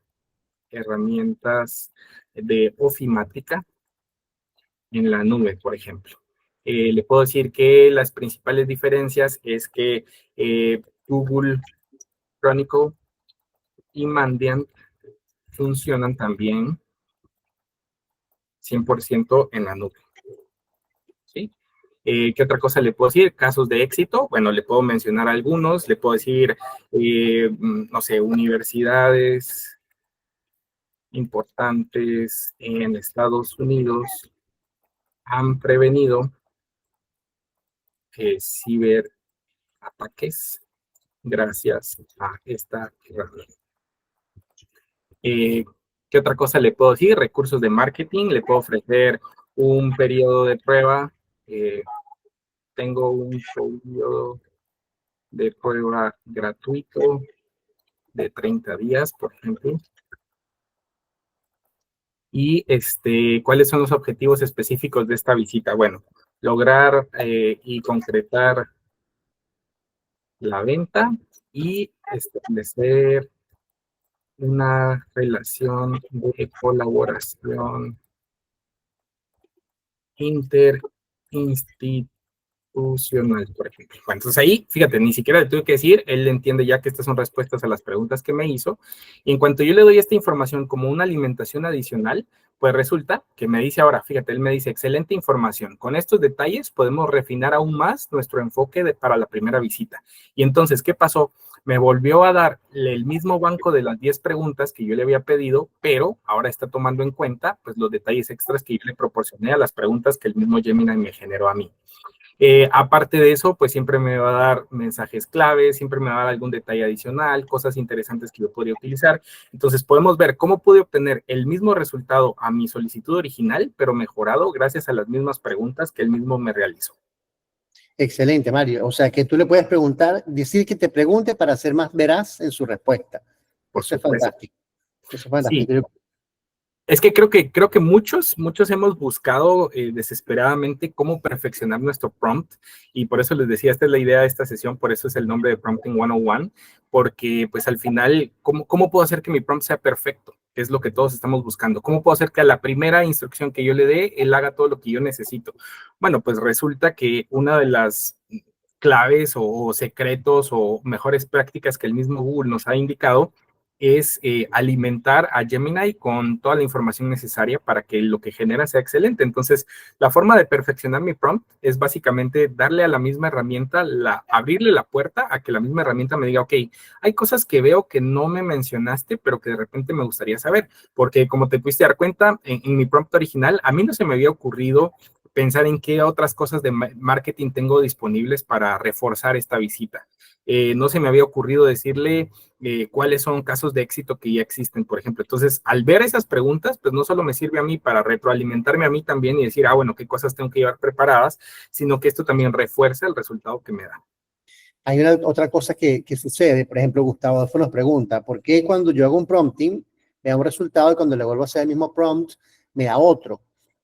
herramientas de ofimática en la nube, por ejemplo. Le puedo decir que las principales diferencias es que Google Chronicle y Mandiant funcionan también 100% en la nube. ¿Sí? ¿Qué otra cosa le puedo decir? Casos de éxito. Bueno, le puedo mencionar algunos. Le puedo decir, no sé, universidades importantes en Estados Unidos han prevenido ciberataques gracias a esta herramienta. ¿Qué otra cosa le puedo decir? Recursos de marketing. Le puedo ofrecer un periodo de prueba. Tengo un periodo de prueba gratuito de 30 días, por ejemplo. Y ¿cuáles son los objetivos específicos de esta visita? Bueno, lograr y concretar la venta y establecer una relación de colaboración interinstitucional, por ejemplo. Bueno, entonces ahí, fíjate, ni siquiera le tuve que decir, él entiende ya que estas son respuestas a las preguntas que me hizo, y en cuanto yo le doy esta información como una alimentación adicional, pues resulta que me dice ahora, fíjate, él me dice, excelente información, con estos detalles podemos refinar aún más nuestro enfoque para la primera visita. Y entonces, ¿qué pasó? Me volvió a dar el mismo banco de las 10 preguntas que yo le había pedido, pero ahora está tomando en cuenta pues los detalles extras que yo le proporcioné a las preguntas que el mismo Gemini me generó a mí. Aparte de eso, pues siempre me va a dar mensajes claves, siempre me va a dar algún detalle adicional, cosas interesantes que yo podría utilizar. Entonces podemos ver cómo pude obtener el mismo resultado a mi solicitud original, pero mejorado gracias a las mismas preguntas que él mismo me realizó. Excelente, Mario. O sea, que tú le puedes preguntar, decir que te pregunte para ser más veraz en su respuesta. Por Eso es supuesto. fantástico. Eso es fantástico. Sí. Es que creo que muchos hemos buscado desesperadamente cómo perfeccionar nuestro prompt, y por eso les decía, esta es la idea de esta sesión, por eso es el nombre de Prompting 101, porque pues al final, ¿cómo puedo hacer que mi prompt sea perfecto? Que es lo que todos estamos buscando. ¿Cómo puedo hacer que a la primera instrucción que yo le dé, él haga todo lo que yo necesito? Bueno, pues resulta que una de las claves o secretos o mejores prácticas que el mismo Google nos ha indicado es alimentar a Gemini con toda la información necesaria para que lo que genera sea excelente. Entonces, la forma de perfeccionar mi prompt es básicamente darle a la misma herramienta, abrirle la puerta a que la misma herramienta me diga, ok, hay cosas que veo que no me mencionaste, pero que de repente me gustaría saber, porque como te pudiste dar cuenta, en mi prompt original, a mí no se me había ocurrido pensar en qué otras cosas de marketing tengo disponibles para reforzar esta visita. No se me había ocurrido decirle cuáles son casos de éxito que ya existen, por ejemplo. Entonces, al ver esas preguntas, pues no solo me sirve a mí para retroalimentarme a mí también y decir, bueno, qué cosas tengo que llevar preparadas, sino que esto también refuerza el resultado que me da. Hay otra cosa que sucede, por ejemplo, Gustavo Adolfo nos pregunta, ¿por qué cuando yo hago un prompting me da un resultado y cuando le vuelvo a hacer el mismo prompt me da otro?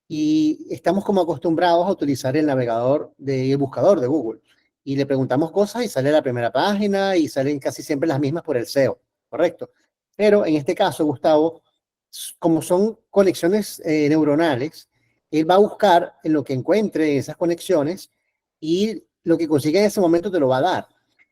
Y estamos como acostumbrados a utilizar el navegador el buscador de Google. Y le preguntamos cosas y sale la primera página y salen casi siempre las mismas por el SEO, ¿correcto? Pero en este caso, Gustavo, como son conexiones neuronales, él va a buscar en lo que encuentre esas conexiones y lo que consiga en ese momento te lo va a dar.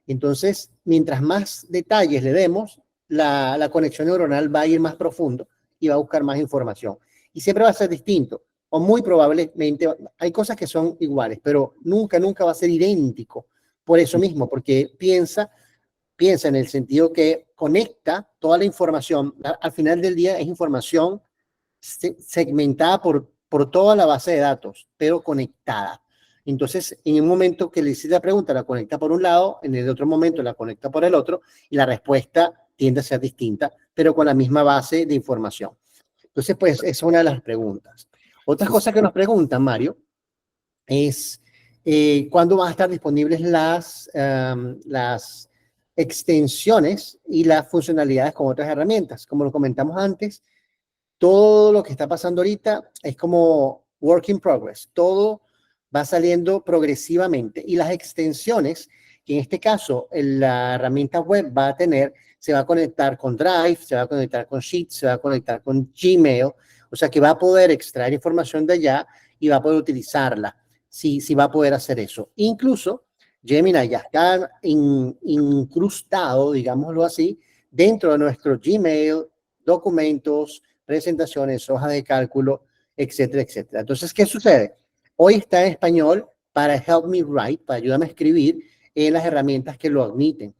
Entonces, mientras más detalles le demos, la conexión neuronal va a ir más profundo y va a buscar más información. Y siempre va a ser distinto, o muy probablemente, hay cosas que son iguales, pero nunca va a ser idéntico. Por eso mismo, porque piensa en el sentido que conecta toda la información. Al final del día es información segmentada por toda la base de datos, pero conectada. Entonces, en un momento que le hiciste la pregunta, la conecta por un lado, en el otro momento la conecta por el otro, y la respuesta tiende a ser distinta, pero con la misma base de información. Entonces, pues, esa es una de las preguntas. Otra cosa que nos preguntan, Mario, es cuándo van a estar disponibles las extensiones y las funcionalidades con otras herramientas. Como lo comentamos antes, todo lo que está pasando ahorita es como work in progress. Todo va saliendo progresivamente y las extensiones, que en este caso la herramienta web va a tener, se va a conectar con Drive, se va a conectar con Sheets, se va a conectar con Gmail, o sea que va a poder extraer información de allá y va a poder utilizarla, si va a poder hacer eso. Incluso Gemini ya está incrustado, digámoslo así, dentro de nuestro Gmail, documentos, presentaciones, hojas de cálculo, etcétera, etcétera. Entonces, ¿qué sucede? Hoy está en español para Help Me Write, para ayudarme a escribir en las herramientas que lo admiten.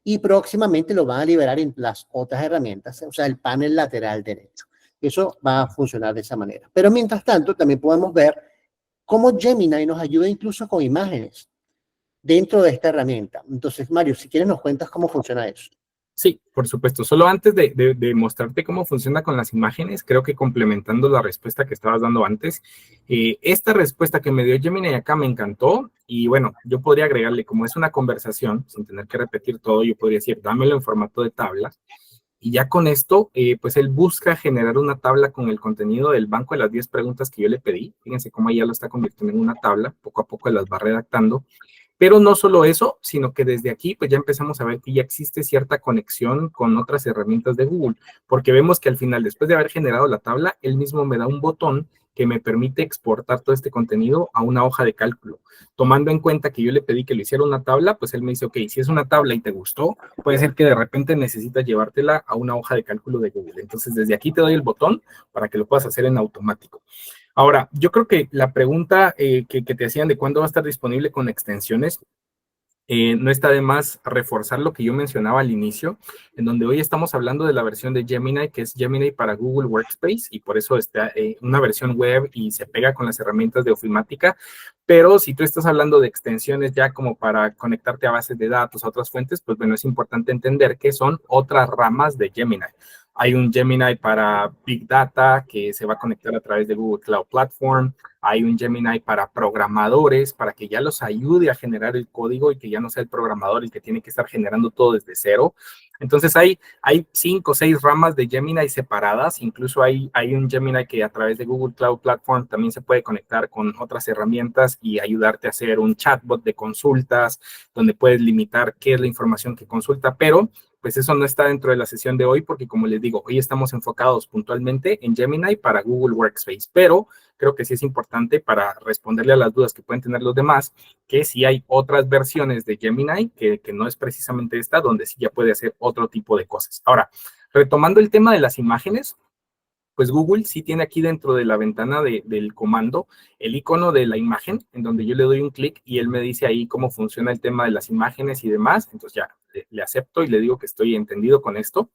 Y próximamente lo van a liberar en las otras herramientas, o sea, el panel lateral derecho. Eso va a funcionar de esa manera. Pero mientras tanto, también podemos ver cómo Gemini nos ayuda incluso con imágenes dentro de esta herramienta. Entonces, Mario, si quieres nos cuentas cómo funciona eso. Sí, por supuesto. Solo antes de mostrarte cómo funciona con las imágenes, creo que complementando la respuesta que estabas dando antes, esta respuesta que me dio Gemini acá me encantó y bueno, yo podría agregarle, como es una conversación, sin tener que repetir todo, yo podría decir, dámelo en formato de tabla y ya con esto, pues él busca generar una tabla con el contenido del banco de las 10 preguntas que yo le pedí. Fíjense cómo ya lo está convirtiendo en una tabla, poco a poco las va redactando. Pero no solo eso, sino que desde aquí pues ya empezamos a ver que ya existe cierta conexión con otras herramientas de Google, porque vemos que al final, después de haber generado la tabla, él mismo me da un botón que me permite exportar todo este contenido a una hoja de cálculo. Tomando en cuenta que yo le pedí que le hiciera una tabla, pues él me dice, ok, si es una tabla y te gustó, puede ser que de repente necesitas llevártela a una hoja de cálculo de Google. Entonces, desde aquí te doy el botón para que lo puedas hacer en automático. Ahora, yo creo que la pregunta que te hacían de cuándo va a estar disponible con extensiones, no está de más reforzar lo que yo mencionaba al inicio, en donde hoy estamos hablando de la versión de Gemini, que es Gemini para Google Workspace, y por eso está una versión web y se pega con las herramientas de ofimática. Pero si tú estás hablando de extensiones ya como para conectarte a bases de datos, a otras fuentes, pues bueno, es importante entender que son otras ramas de Gemini. Hay un Gemini para Big Data que se va a conectar a través de Google Cloud Platform. Hay un Gemini para programadores, para que ya los ayude a generar el código y que ya no sea el programador el que tiene que estar generando todo desde cero. Entonces hay 5 o 6 ramas de Gemini separadas. Incluso hay un Gemini que a través de Google Cloud Platform también se puede conectar con otras herramientas y ayudarte a hacer un chatbot de consultas, donde puedes limitar qué es la información que consulta, pero pues eso no está dentro de la sesión de hoy porque, como les digo, hoy estamos enfocados puntualmente en Gemini para Google Workspace, pero creo que sí es importante para responderle a las dudas que pueden tener los demás, que sí hay otras versiones de Gemini, que no es precisamente esta, donde sí ya puede hacer otro tipo de cosas. Ahora, retomando el tema de las imágenes, pues Google sí tiene aquí dentro de la ventana del comando el icono de la imagen, en donde yo le doy un clic y él me dice ahí cómo funciona el tema de las imágenes y demás. Entonces ya le acepto y le digo que estoy entendido con esto.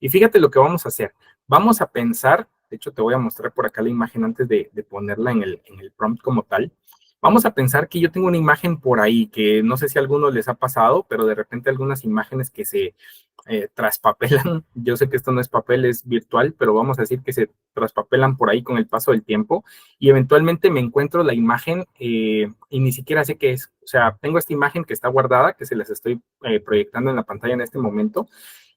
Y fíjate lo que vamos a hacer. Vamos a pensar, de hecho te voy a mostrar por acá la imagen antes de ponerla en el prompt como tal. Vamos a pensar que yo tengo una imagen por ahí, que no sé si a algunos les ha pasado, pero de repente algunas imágenes que se traspapelan. Yo sé que esto no es papel, es virtual, pero vamos a decir que se traspapelan por ahí con el paso del tiempo y eventualmente me encuentro la imagen y ni siquiera sé qué es. O sea, tengo esta imagen que está guardada, que se las estoy proyectando en la pantalla en este momento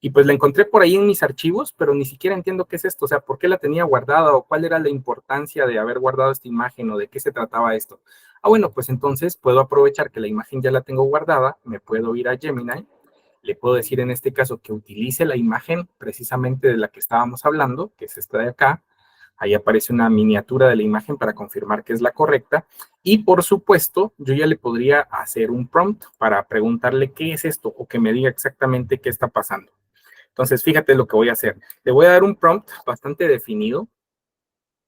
y pues la encontré por ahí en mis archivos, pero ni siquiera entiendo qué es esto. O sea, ¿por qué la tenía guardada o cuál era la importancia de haber guardado esta imagen o de qué se trataba esto? Ah, bueno, pues entonces puedo aprovechar que la imagen ya la tengo guardada, me puedo ir a Gemini. Le puedo decir en este caso que utilice la imagen precisamente de la que estábamos hablando, que es esta de acá. Ahí aparece una miniatura de la imagen para confirmar que es la correcta. Y por supuesto, yo ya le podría hacer un prompt para preguntarle qué es esto o que me diga exactamente qué está pasando. Entonces, fíjate lo que voy a hacer. Le voy a dar un prompt bastante definido,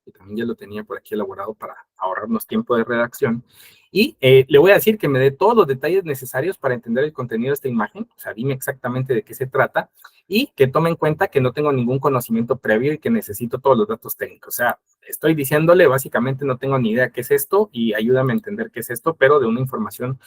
que también ya lo tenía por aquí elaborado para ahorrarnos tiempo de redacción. Y le voy a decir que me dé todos los detalles necesarios para entender el contenido de esta imagen, o sea, dime exactamente de qué se trata, y que tome en cuenta que no tengo ningún conocimiento previo y que necesito todos los datos técnicos. O sea, estoy diciéndole, básicamente no tengo ni idea qué es esto y ayúdame a entender qué es esto, pero de una información,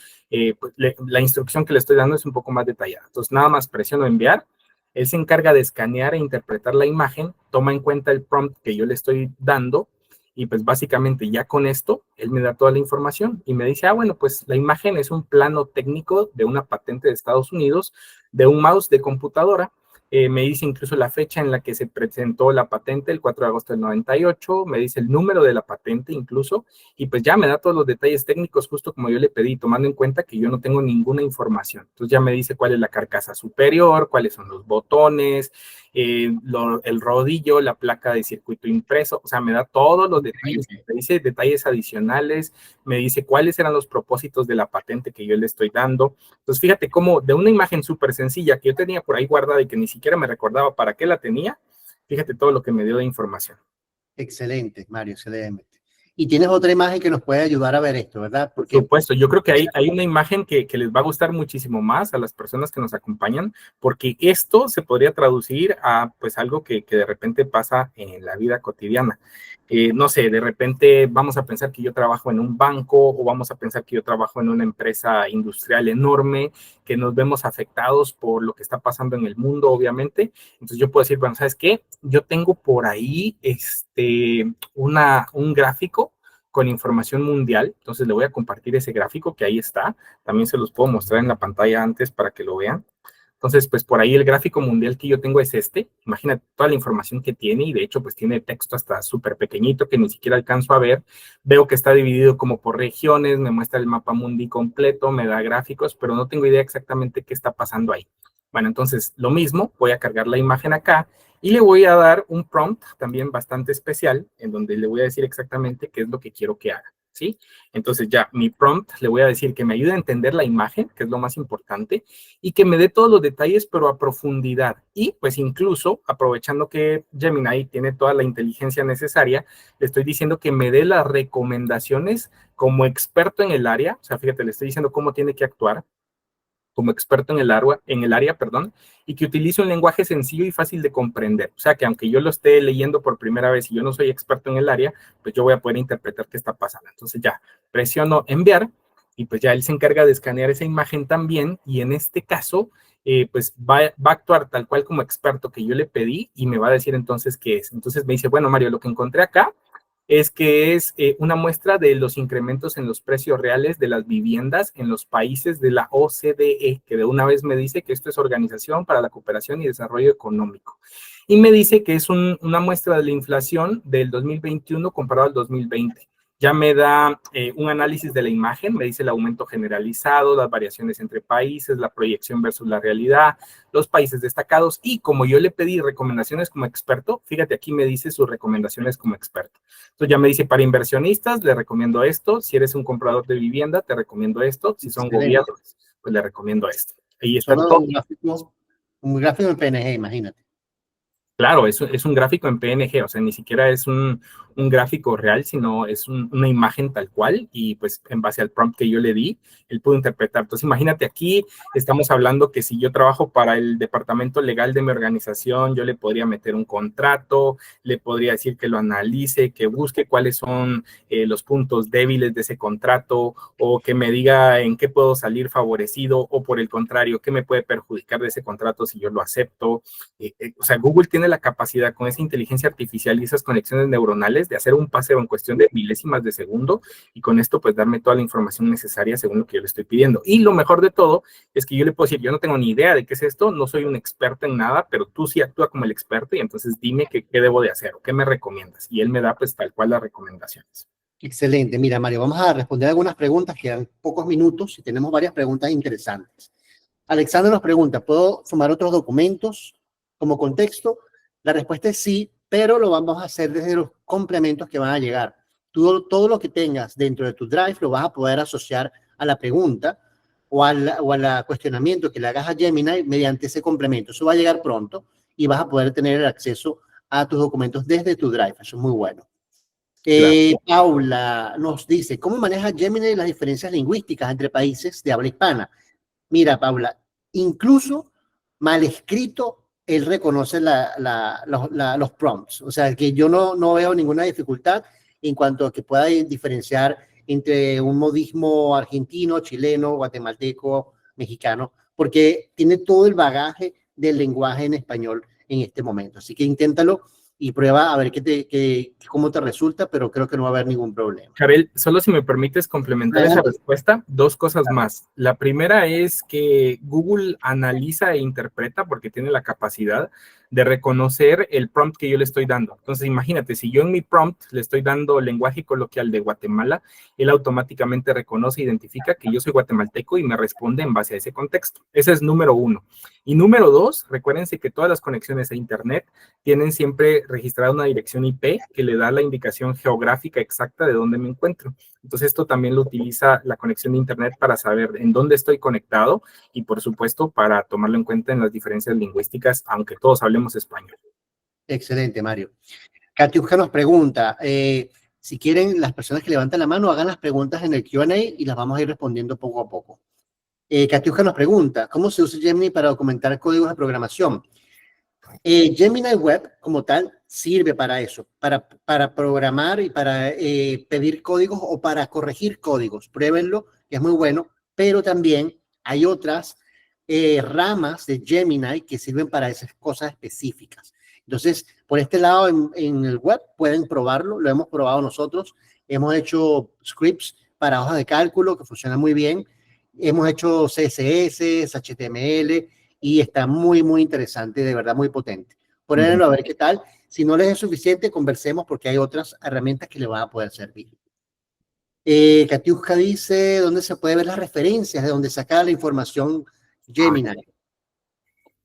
pues, la instrucción que le estoy dando es un poco más detallada. Entonces, nada más presiono enviar. Él se encarga de escanear e interpretar la imagen, toma en cuenta el prompt que yo le estoy dando y pues básicamente ya con esto, él me da toda la información y me dice, ah, bueno, pues la imagen es un plano técnico de una patente de Estados Unidos, de un mouse de computadora. Me dice incluso la fecha en la que se presentó la patente, el 4 de agosto del 98, me dice el número de la patente incluso, y pues ya me da todos los detalles técnicos justo como yo le pedí, tomando en cuenta que yo no tengo ninguna información. Entonces ya me dice cuál es la carcasa superior, cuáles son los botones, el rodillo, la placa de circuito impreso, o sea, me da todos los detalles, me dice detalles adicionales, me dice cuáles eran los propósitos de la patente que yo le estoy dando. Entonces, fíjate cómo de una imagen súper sencilla que yo tenía por ahí guardada y que ni siquiera me recordaba para qué la tenía, fíjate todo lo que me dio de información. Excelente, Mario, excelente. Y tienes otra imagen que nos puede ayudar a ver esto, ¿verdad? Por supuesto, yo creo que hay una imagen que les va a gustar muchísimo más a las personas que nos acompañan, porque esto se podría traducir a pues algo que de repente pasa en la vida cotidiana. No sé, de repente vamos a pensar que yo trabajo en un banco o vamos a pensar que yo trabajo en una empresa industrial enorme, que nos vemos afectados por lo que está pasando en el mundo, obviamente. Entonces yo puedo decir, bueno, ¿sabes qué? Yo tengo por ahí un gráfico con información mundial, entonces le voy a compartir ese gráfico que ahí está, también se los puedo mostrar en la pantalla antes para que lo vean. Entonces, pues por ahí el gráfico mundial que yo tengo es este, imagínate toda la información que tiene y de hecho pues tiene texto hasta súper pequeñito que ni siquiera alcanzo a ver, veo que está dividido como por regiones, me muestra el mapa mundi completo, me da gráficos, pero no tengo idea exactamente qué está pasando ahí. Bueno, entonces lo mismo, voy a cargar la imagen acá y le voy a dar un prompt también bastante especial en donde le voy a decir exactamente qué es lo que quiero que haga, ¿sí? Entonces ya mi prompt le voy a decir que me ayude a entender la imagen, que es lo más importante, y que me dé todos los detalles, pero a profundidad. Y pues incluso, aprovechando que Gemini tiene toda la inteligencia necesaria, le estoy diciendo que me dé las recomendaciones como experto en el área, o sea, fíjate, le estoy diciendo cómo tiene que actuar como experto en el área, perdón, y que utilice un lenguaje sencillo y fácil de comprender. O sea, que aunque yo lo esté leyendo por primera vez y yo no soy experto en el área, pues yo voy a poder interpretar qué está pasando. Entonces ya presiono enviar y pues ya él se encarga de escanear esa imagen también y en este caso pues va a actuar tal cual como experto que yo le pedí y me va a decir entonces qué es. Entonces me dice, bueno, Mario, lo que encontré acá es que es una muestra de los incrementos en los precios reales de las viviendas en los países de la OCDE, que de una vez me dice que esto es Organización para la Cooperación y Desarrollo Económico. Y me dice que es una muestra de la inflación del 2021 comparado al 2020. Ya me da un análisis de la imagen, me dice el aumento generalizado, las variaciones entre países, la proyección versus la realidad, los países destacados, y como yo le pedí recomendaciones como experto, fíjate, aquí me dice sus recomendaciones como experto. Entonces ya me dice, para inversionistas, le recomiendo esto, si eres un comprador de vivienda, te recomiendo esto, si son gobiernos, pues le recomiendo esto. Ahí está Solo todo. un gráfico en PNG, imagínate. Claro, es un gráfico en PNG, o sea, ni siquiera es un gráfico real, sino es una imagen tal cual, y pues en base al prompt que yo le di, él pudo interpretar. Entonces, imagínate, aquí estamos hablando que si yo trabajo para el departamento legal de mi organización, yo le podría meter un contrato, le podría decir que lo analice, que busque cuáles son los puntos débiles de ese contrato, o que me diga en qué puedo salir favorecido, o por el contrario, qué me puede perjudicar de ese contrato si yo lo acepto. O sea, Google tiene la capacidad con esa inteligencia artificial y esas conexiones neuronales de hacer un paseo en cuestión de milésimas de segundo, y con esto pues darme toda la información necesaria según lo que yo le estoy pidiendo. Y lo mejor de todo es que yo le puedo decir, yo no tengo ni idea de qué es esto, no soy un experto en nada, pero tú sí actúa como el experto y entonces dime qué debo de hacer o qué me recomiendas. Y él me da pues tal cual las recomendaciones. Excelente. Mira, Mario, vamos a responder algunas preguntas, quedan pocos minutos y tenemos varias preguntas interesantes. Alexander nos pregunta, ¿puedo sumar otros documentos como contexto? La respuesta es sí, pero lo vamos a hacer desde los complementos que van a llegar. Todo lo que tengas dentro de tu Drive lo vas a poder asociar a la pregunta o al cuestionamiento que le hagas a Gemini mediante ese complemento. Eso va a llegar pronto y vas a poder tener el acceso a tus documentos desde tu Drive. Eso es muy bueno. Paula nos dice, ¿cómo maneja Gemini las diferencias lingüísticas entre países de habla hispana? Mira, Paula, incluso mal escrito, él reconoce los prompts. O sea, que yo no veo ninguna dificultad en cuanto a que pueda diferenciar entre un modismo argentino, chileno, guatemalteco, mexicano, porque tiene todo el bagaje del lenguaje en español en este momento. Así que inténtalo y prueba a ver cómo te resulta, pero creo que no va a haber ningún problema. Karel, solo si me permites complementar esa respuesta, dos cosas más. La primera es que Google analiza e interpreta, porque tiene la capacidad de reconocer el prompt que yo le estoy dando. Entonces, imagínate, si yo en mi prompt le estoy dando lenguaje coloquial de Guatemala, él automáticamente reconoce e identifica que yo soy guatemalteco y me responde en base a ese contexto. Ese es número uno. Y número dos, recuérdense que todas las conexiones a Internet tienen siempre registrada una dirección IP que le da la indicación geográfica exacta de dónde me encuentro. Entonces, esto también lo utiliza la conexión de Internet para saber en dónde estoy conectado y, por supuesto, para tomarlo en cuenta en las diferencias lingüísticas, aunque todos hablemos español. Excelente, Mario. Katiuska nos pregunta, si quieren, las personas que levantan la mano, hagan las preguntas en el Q&A y las vamos a ir respondiendo poco a poco. Katiuska nos pregunta, ¿cómo se usa Gemini para documentar códigos de programación? Gemini Web, como tal, sirve para eso, para programar y para pedir códigos o para corregir códigos. Pruébenlo, que es muy bueno, pero también hay otras ramas de Gemini que sirven para esas cosas específicas. Entonces, por este lado, en el web pueden probarlo, lo hemos probado nosotros, hemos hecho scripts para hojas de cálculo que funcionan muy bien, hemos hecho CSS, HTML, y está muy, muy interesante, de verdad, muy potente. Pruébenlo a ver qué tal. Si no les es suficiente, conversemos porque hay otras herramientas que le van a poder servir. Katiuska dice, ¿dónde se puede ver las referencias de dónde saca la información Gemini?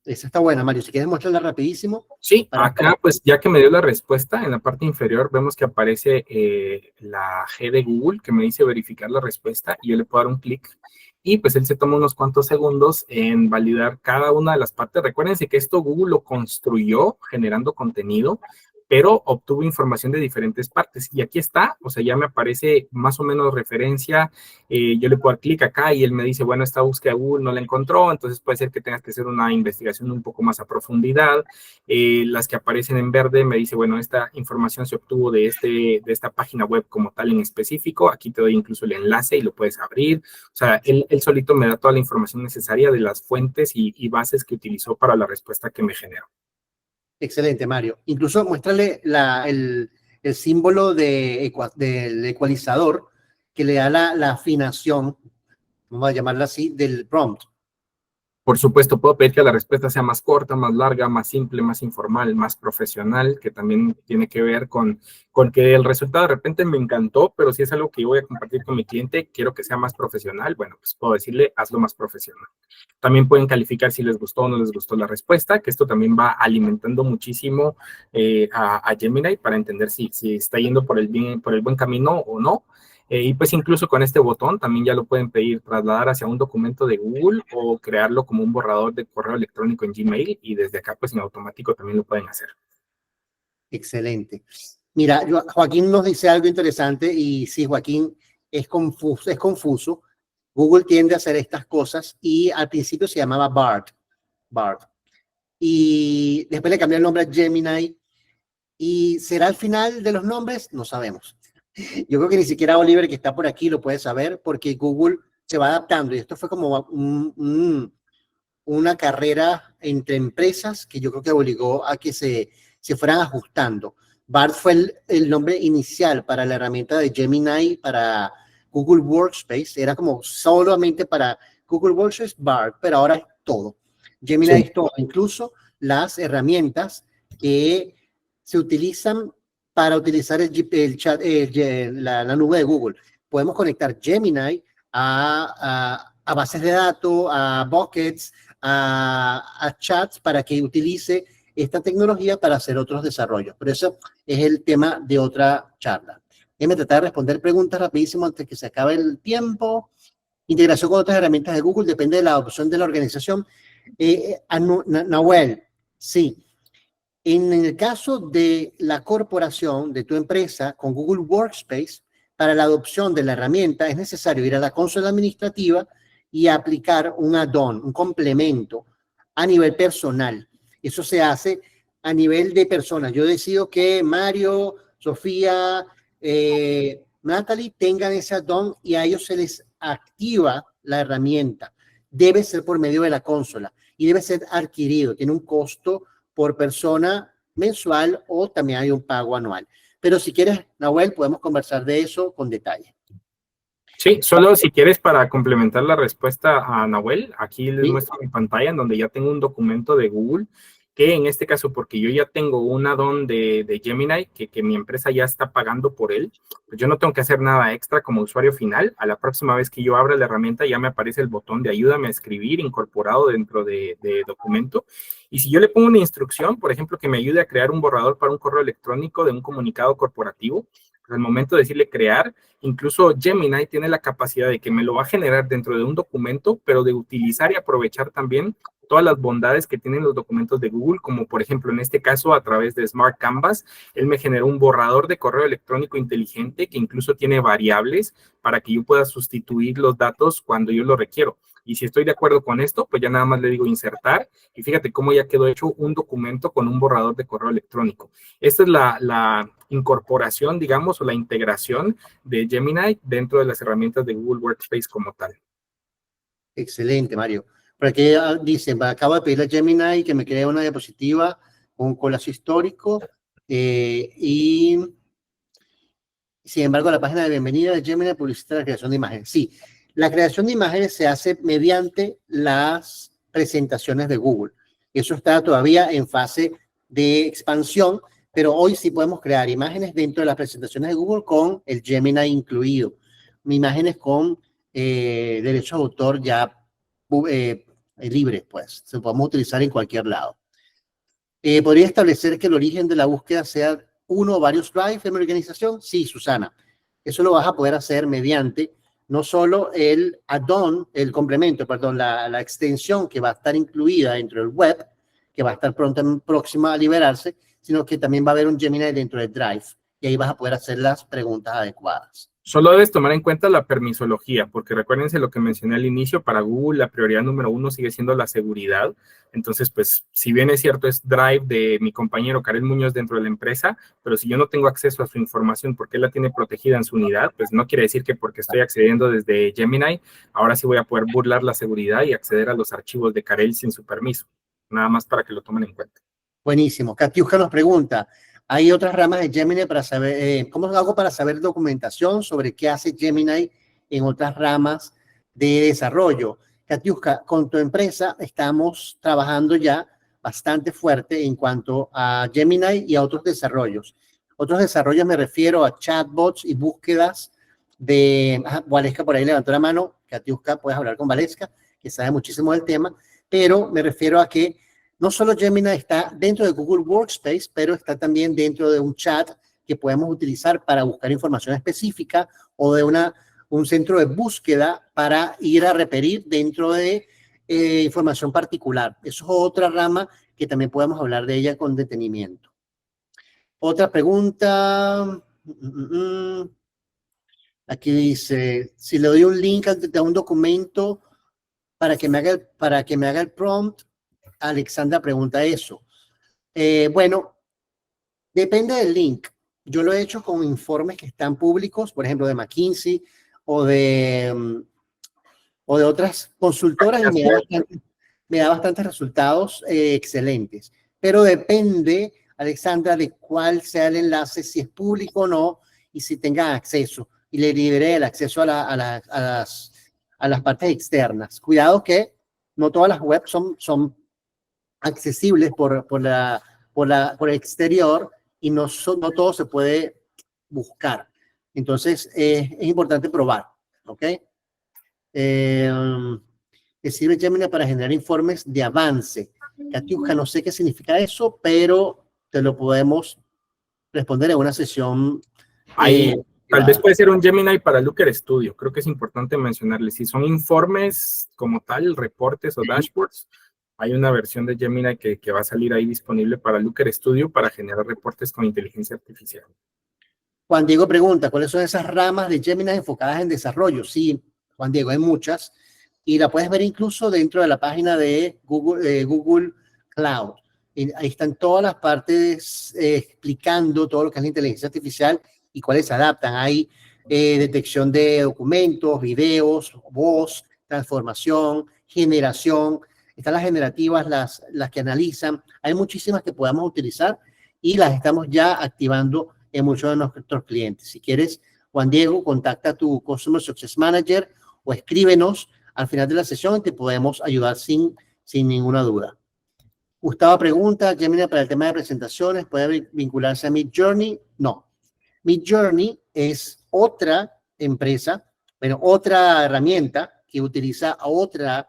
Esa está buena, Mario. Si quieres mostrarla rapidísimo. Sí, acá pues ya que me dio la respuesta, en la parte inferior vemos que aparece la G de Google que me dice verificar la respuesta y yo le puedo dar un clic y pues él se toma unos cuantos segundos en validar cada una de las partes. Recuérdense que esto Google lo construyó generando contenido pero obtuvo información de diferentes partes. Y aquí está, o sea, ya me aparece más o menos referencia. Yo le puedo dar clic acá y él me dice, bueno, esta búsqueda Google no la encontró, entonces puede ser que tengas que hacer una investigación un poco más a profundidad. Las que aparecen en verde me dice, bueno, esta información se obtuvo de esta página web como tal en específico. Aquí te doy incluso el enlace y lo puedes abrir. O sea, él solito me da toda la información necesaria de las fuentes y bases que utilizó para la respuesta que me generó. Excelente, Mario. Incluso muéstrale el símbolo del ecualizador que le da la afinación, vamos a llamarla así, del prompt. Por supuesto, puedo pedir que la respuesta sea más corta, más larga, más simple, más informal, más profesional, que también tiene que ver con que el resultado de repente me encantó, pero si es algo que yo voy a compartir con mi cliente, quiero que sea más profesional, bueno, pues puedo decirle, hazlo más profesional. También pueden calificar si les gustó o no les gustó la respuesta, que esto también va alimentando muchísimo a Gemini para entender si está yendo por el buen camino o no. Y pues incluso con este botón también ya lo pueden pedir trasladar hacia un documento de Google o crearlo como un borrador de correo electrónico en Gmail y desde acá pues en automático también lo pueden hacer. Excelente. Mira, Joaquín nos dice algo interesante y sí, Joaquín, es confuso. Google tiende a hacer estas cosas y al principio se llamaba Bard. Y después le cambió el nombre a Gemini. ¿Y será el final de los nombres? No sabemos. Yo creo que ni siquiera Oliver, que está por aquí, lo puede saber porque Google se va adaptando y esto fue como una carrera entre empresas que yo creo que obligó a que se fueran ajustando. Bard fue el nombre inicial para la herramienta de Gemini para Google Workspace. Era como solamente para Google Workspace, Bard, pero ahora es todo. Gemini es todo, incluso las herramientas que se utilizan para utilizar el chat, la nube de Google. Podemos conectar Gemini a bases de datos, a buckets, a chats para que utilice esta tecnología para hacer otros desarrollos. Pero eso es el tema de otra charla. Déjame tratar de responder preguntas rapidísimo antes que se acabe el tiempo. Integración con otras herramientas de Google depende de la opción de la organización. Nahuel, sí. En el caso de la corporación, de tu empresa, con Google Workspace, para la adopción de la herramienta es necesario ir a la consola administrativa y aplicar un add-on, un complemento a nivel personal. Eso se hace a nivel de personas. Yo decido que Mario, Sofía, Natalie tengan ese add-on y a ellos se les activa la herramienta. Debe ser por medio de la consola y debe ser adquirido. Tiene un costo por persona mensual o también hay un pago anual. Pero si quieres, Nahuel, podemos conversar de eso con detalle. Sí, solo si quieres para complementar la respuesta a Nahuel, aquí les muestro mi pantalla en donde ya tengo un documento de Google, que en este caso, porque yo ya tengo un add-on de Gemini, que mi empresa ya está pagando por él, pues yo no tengo que hacer nada extra como usuario final. A la próxima vez que yo abra la herramienta ya me aparece el botón de ayúdame a escribir incorporado dentro de documento. Y si yo le pongo una instrucción, por ejemplo, que me ayude a crear un borrador para un correo electrónico de un comunicado corporativo, pues al momento de decirle crear, incluso Gemini tiene la capacidad de que me lo va a generar dentro de un documento, pero de utilizar y aprovechar también todas las bondades que tienen los documentos de Google, como por ejemplo en este caso a través de Smart Canvas, él me generó un borrador de correo electrónico inteligente que incluso tiene variables para que yo pueda sustituir los datos cuando yo lo requiero. Y si estoy de acuerdo con esto, pues ya nada más le digo insertar y fíjate cómo ya quedó hecho un documento con un borrador de correo electrónico. Esta es la incorporación, digamos, o la integración de Gemini dentro de las herramientas de Google Workspace como tal. Excelente, Mario. Por aquí dicen, acabo de pedirle a Gemini que me cree una diapositiva con un colazo histórico y sin embargo la página de bienvenida de Gemini publicita la creación de imágenes. Sí, la creación de imágenes se hace mediante las presentaciones de Google. Eso está todavía en fase de expansión, pero hoy sí podemos crear imágenes dentro de las presentaciones de Google con el Gemini incluido. Imágenes con derechos de autor ya libres, pues. Se podemos utilizar en cualquier lado. ¿Podría establecer que el origen de la búsqueda sea uno o varios drives en una organización? Sí, Susana. Eso lo vas a poder hacer mediante no solo el add-on, el complemento, perdón, la extensión que va a estar incluida dentro del web, que va a estar próxima a liberarse, sino que también va a haber un Gemini dentro de Drive y ahí vas a poder hacer las preguntas adecuadas. Solo debes tomar en cuenta la permisología, porque recuérdense lo que mencioné al inicio, para Google la prioridad número 1 sigue siendo la seguridad. Entonces, pues, si bien es cierto, es Drive de mi compañero Karel Muñoz dentro de la empresa, pero si yo no tengo acceso a su información porque él la tiene protegida en su unidad, pues no quiere decir que porque estoy accediendo desde Gemini, ahora sí voy a poder burlar la seguridad y acceder a los archivos de Karel sin su permiso. Nada más para que lo tomen en cuenta. Buenísimo. Katiuska nos pregunta, ¿hay otras ramas de Gemini para saber, cómo hago para saber documentación sobre qué hace Gemini en otras ramas de desarrollo? Katiuska, con tu empresa estamos trabajando ya bastante fuerte en cuanto a Gemini y a otros desarrollos. Otros desarrollos me refiero a chatbots y búsquedas de... Valesca por ahí levantó la mano. Katiuska, puedes hablar con Valesca, que sabe muchísimo del tema, pero me refiero a que no solo Gemini está dentro de Google Workspace, pero está también dentro de un chat que podemos utilizar para buscar información específica o de un centro de búsqueda para ir a referir dentro de información particular. Eso es otra rama que también podemos hablar de ella con detenimiento. Otra pregunta. Aquí dice, si le doy un link a un documento para que me haga el prompt, Alexandra pregunta eso. Bueno, depende del link. Yo lo he hecho con informes que están públicos, por ejemplo, de McKinsey o de otras consultoras y me da bastantes resultados excelentes. Pero depende, Alexandra, de cuál sea el enlace, si es público o no, y si tenga acceso. Y le liberé el acceso a las partes externas. Cuidado que no todas las webs son accesibles por el exterior y no todo se puede buscar. Entonces, es importante probar, ¿ok? Que sirve Gemini para generar informes de avance. Katiuska, no sé qué significa eso, pero te lo podemos responder en una sesión. Tal vez puede ser un Gemini para Looker Studio. Creo que es importante mencionarle. Si son informes como tal, reportes o dashboards, hay una versión de Gemini que va a salir ahí disponible para Looker Studio para generar reportes con inteligencia artificial. Juan Diego pregunta, ¿cuáles son esas ramas de Gemini enfocadas en desarrollo? Sí, Juan Diego, hay muchas. Y la puedes ver incluso dentro de la página de Google Cloud. Y ahí están todas las partes explicando todo lo que es la inteligencia artificial y cuáles se adaptan. Hay detección de documentos, videos, voz, transformación, generación. Están las generativas, las que analizan. Hay muchísimas que podamos utilizar y las estamos ya activando en muchos de nuestros clientes. Si quieres, Juan Diego, contacta a tu Customer Success Manager o escríbenos al final de la sesión y te podemos ayudar sin ninguna duda. Gustavo pregunta, Gemini para el tema de presentaciones, ¿puede vincularse a Midjourney? No. Midjourney es otra empresa, bueno, otra herramienta que utiliza a otro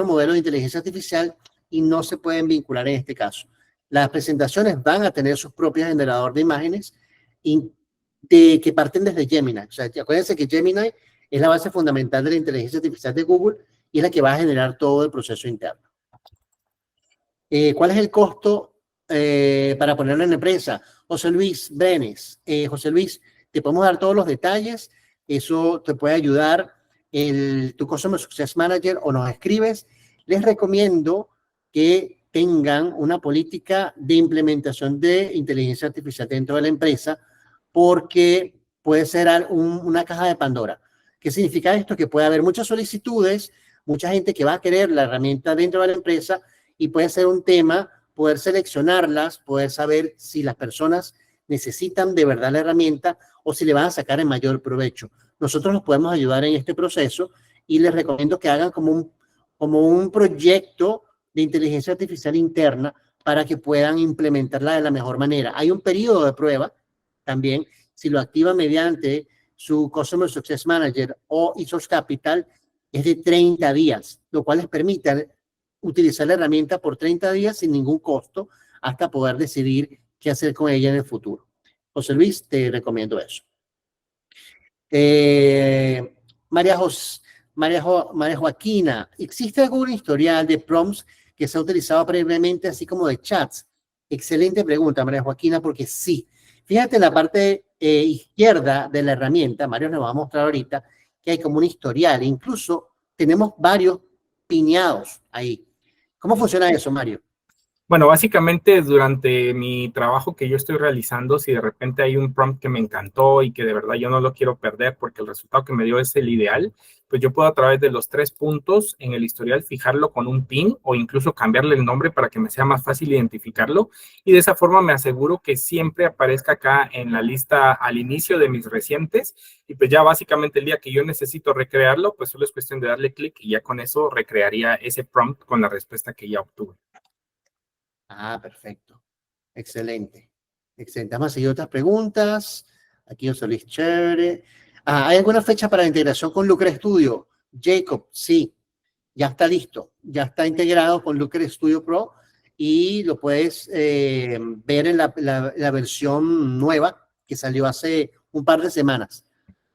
modelo de inteligencia artificial y no se pueden vincular en este caso. Las presentaciones van a tener sus propios generadores de imágenes que parten desde Gemini. O sea, acuérdense que Gemini es la base fundamental de la inteligencia artificial de Google y es la que va a generar todo el proceso interno. ¿Cuál es el costo para ponerlo en la empresa? José Luis Brenes. José Luis, te podemos dar todos los detalles. Eso te puede ayudar tu Customer Success Manager o nos escribes. Les recomiendo que tengan una política de implementación de inteligencia artificial dentro de la empresa porque puede ser una caja de Pandora. ¿Qué significa esto? Que puede haber muchas solicitudes, mucha gente que va a querer la herramienta dentro de la empresa y puede ser un tema poder seleccionarlas, poder saber si las personas necesitan de verdad la herramienta o si le van a sacar el mayor provecho. Nosotros los podemos ayudar en este proceso y les recomiendo que hagan como un proyecto de inteligencia artificial interna para que puedan implementarla de la mejor manera. Hay un periodo de prueba también, si lo activan mediante su Customer Success Manager o eSource Capital, es de 30 días, lo cual les permite utilizar la herramienta por 30 días sin ningún costo hasta poder decidir qué hacer con ella en el futuro. José Luis, te recomiendo eso. María Joaquina, ¿existe algún historial de prompts que se ha utilizado previamente, así como de chats? Excelente pregunta, María Joaquina, porque sí. Fíjate en la parte izquierda de la herramienta, Mario nos va a mostrar ahorita, que hay como un historial. Incluso tenemos varios piñados ahí. ¿Cómo funciona eso, Mario? Bueno, básicamente durante mi trabajo que yo estoy realizando, si de repente hay un prompt que me encantó y que de verdad yo no lo quiero perder porque el resultado que me dio es el ideal, pues yo puedo a través de los 3 puntos en el historial fijarlo con un pin o incluso cambiarle el nombre para que me sea más fácil identificarlo, y de esa forma me aseguro que siempre aparezca acá en la lista al inicio de mis recientes, y pues ya básicamente el día que yo necesito recrearlo, pues solo es cuestión de darle clic y ya con eso recrearía ese prompt con la respuesta que ya obtuve. Ah, perfecto. Excelente. Excelente. Vamos a seguir otras preguntas. Aquí José Luis, chévere. ¿Hay alguna fecha para la integración con Looker Studio? Jacob, sí. Ya está listo. Ya está integrado con Looker Studio Pro y lo puedes ver en la versión nueva que salió hace un par de semanas.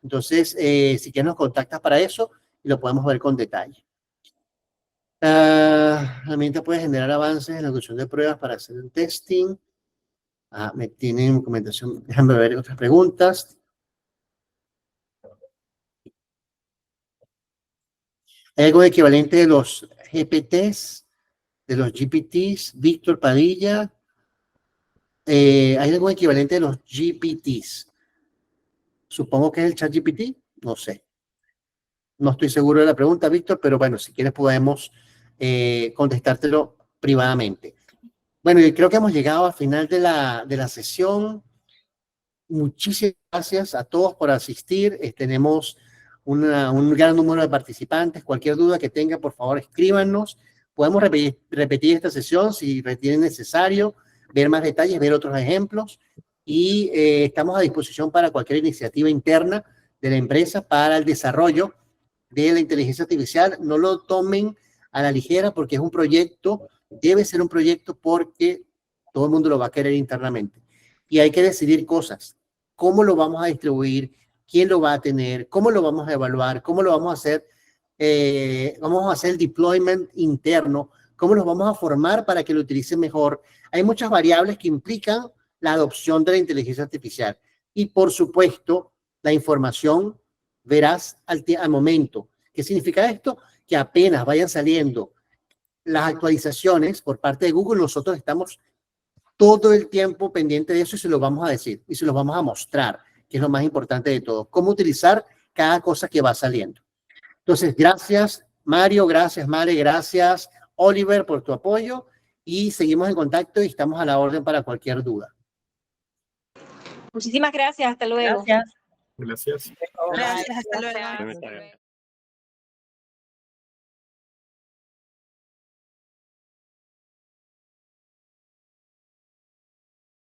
Entonces, si quieres nos contactas para eso y lo podemos ver con detalle. También te puedes generar avances en la ejecución de pruebas para hacer el testing. Me tienen documentación. Déjame ver otras preguntas. ¿Hay algo equivalente de los GPTs, de los GPTs? Víctor Padilla. ¿Hay algo equivalente de los GPTs? Supongo que es el ChatGPT. No sé. No estoy seguro de la pregunta, Víctor, pero bueno, si quieres podemos contestártelo privadamente. Bueno, y creo que hemos llegado al final de la sesión. Muchísimas gracias a todos por asistir. Tenemos un gran número de participantes. Cualquier duda que tengan, por favor, escríbanos. Podemos repetir esta sesión si es necesario, ver más detalles, ver otros ejemplos. Y estamos a disposición para cualquier iniciativa interna de la empresa para el desarrollo de la inteligencia artificial. No lo tomen a la ligera porque es un proyecto, debe ser un proyecto porque todo el mundo lo va a querer internamente. Y hay que decidir cosas. ¿Cómo lo vamos a distribuir? ¿Quién lo va a tener? ¿Cómo lo vamos a evaluar? ¿Cómo lo vamos a hacer? Vamos a hacer el deployment interno. ¿Cómo los vamos a formar para que lo utilicen mejor? Hay muchas variables que implican la adopción de la inteligencia artificial. Y, por supuesto, la información verás al momento. ¿Qué significa esto? Que apenas vayan saliendo las actualizaciones por parte de Google, nosotros estamos todo el tiempo pendiente de eso y se lo vamos a decir y se los vamos a mostrar, que es lo más importante de todo, cómo utilizar cada cosa que va saliendo. Entonces, gracias Mario, gracias Mare, gracias Oliver por tu apoyo y seguimos en contacto y estamos a la orden para cualquier duda. Muchísimas gracias, hasta luego. Gracias. Gracias. Gracias, hasta luego.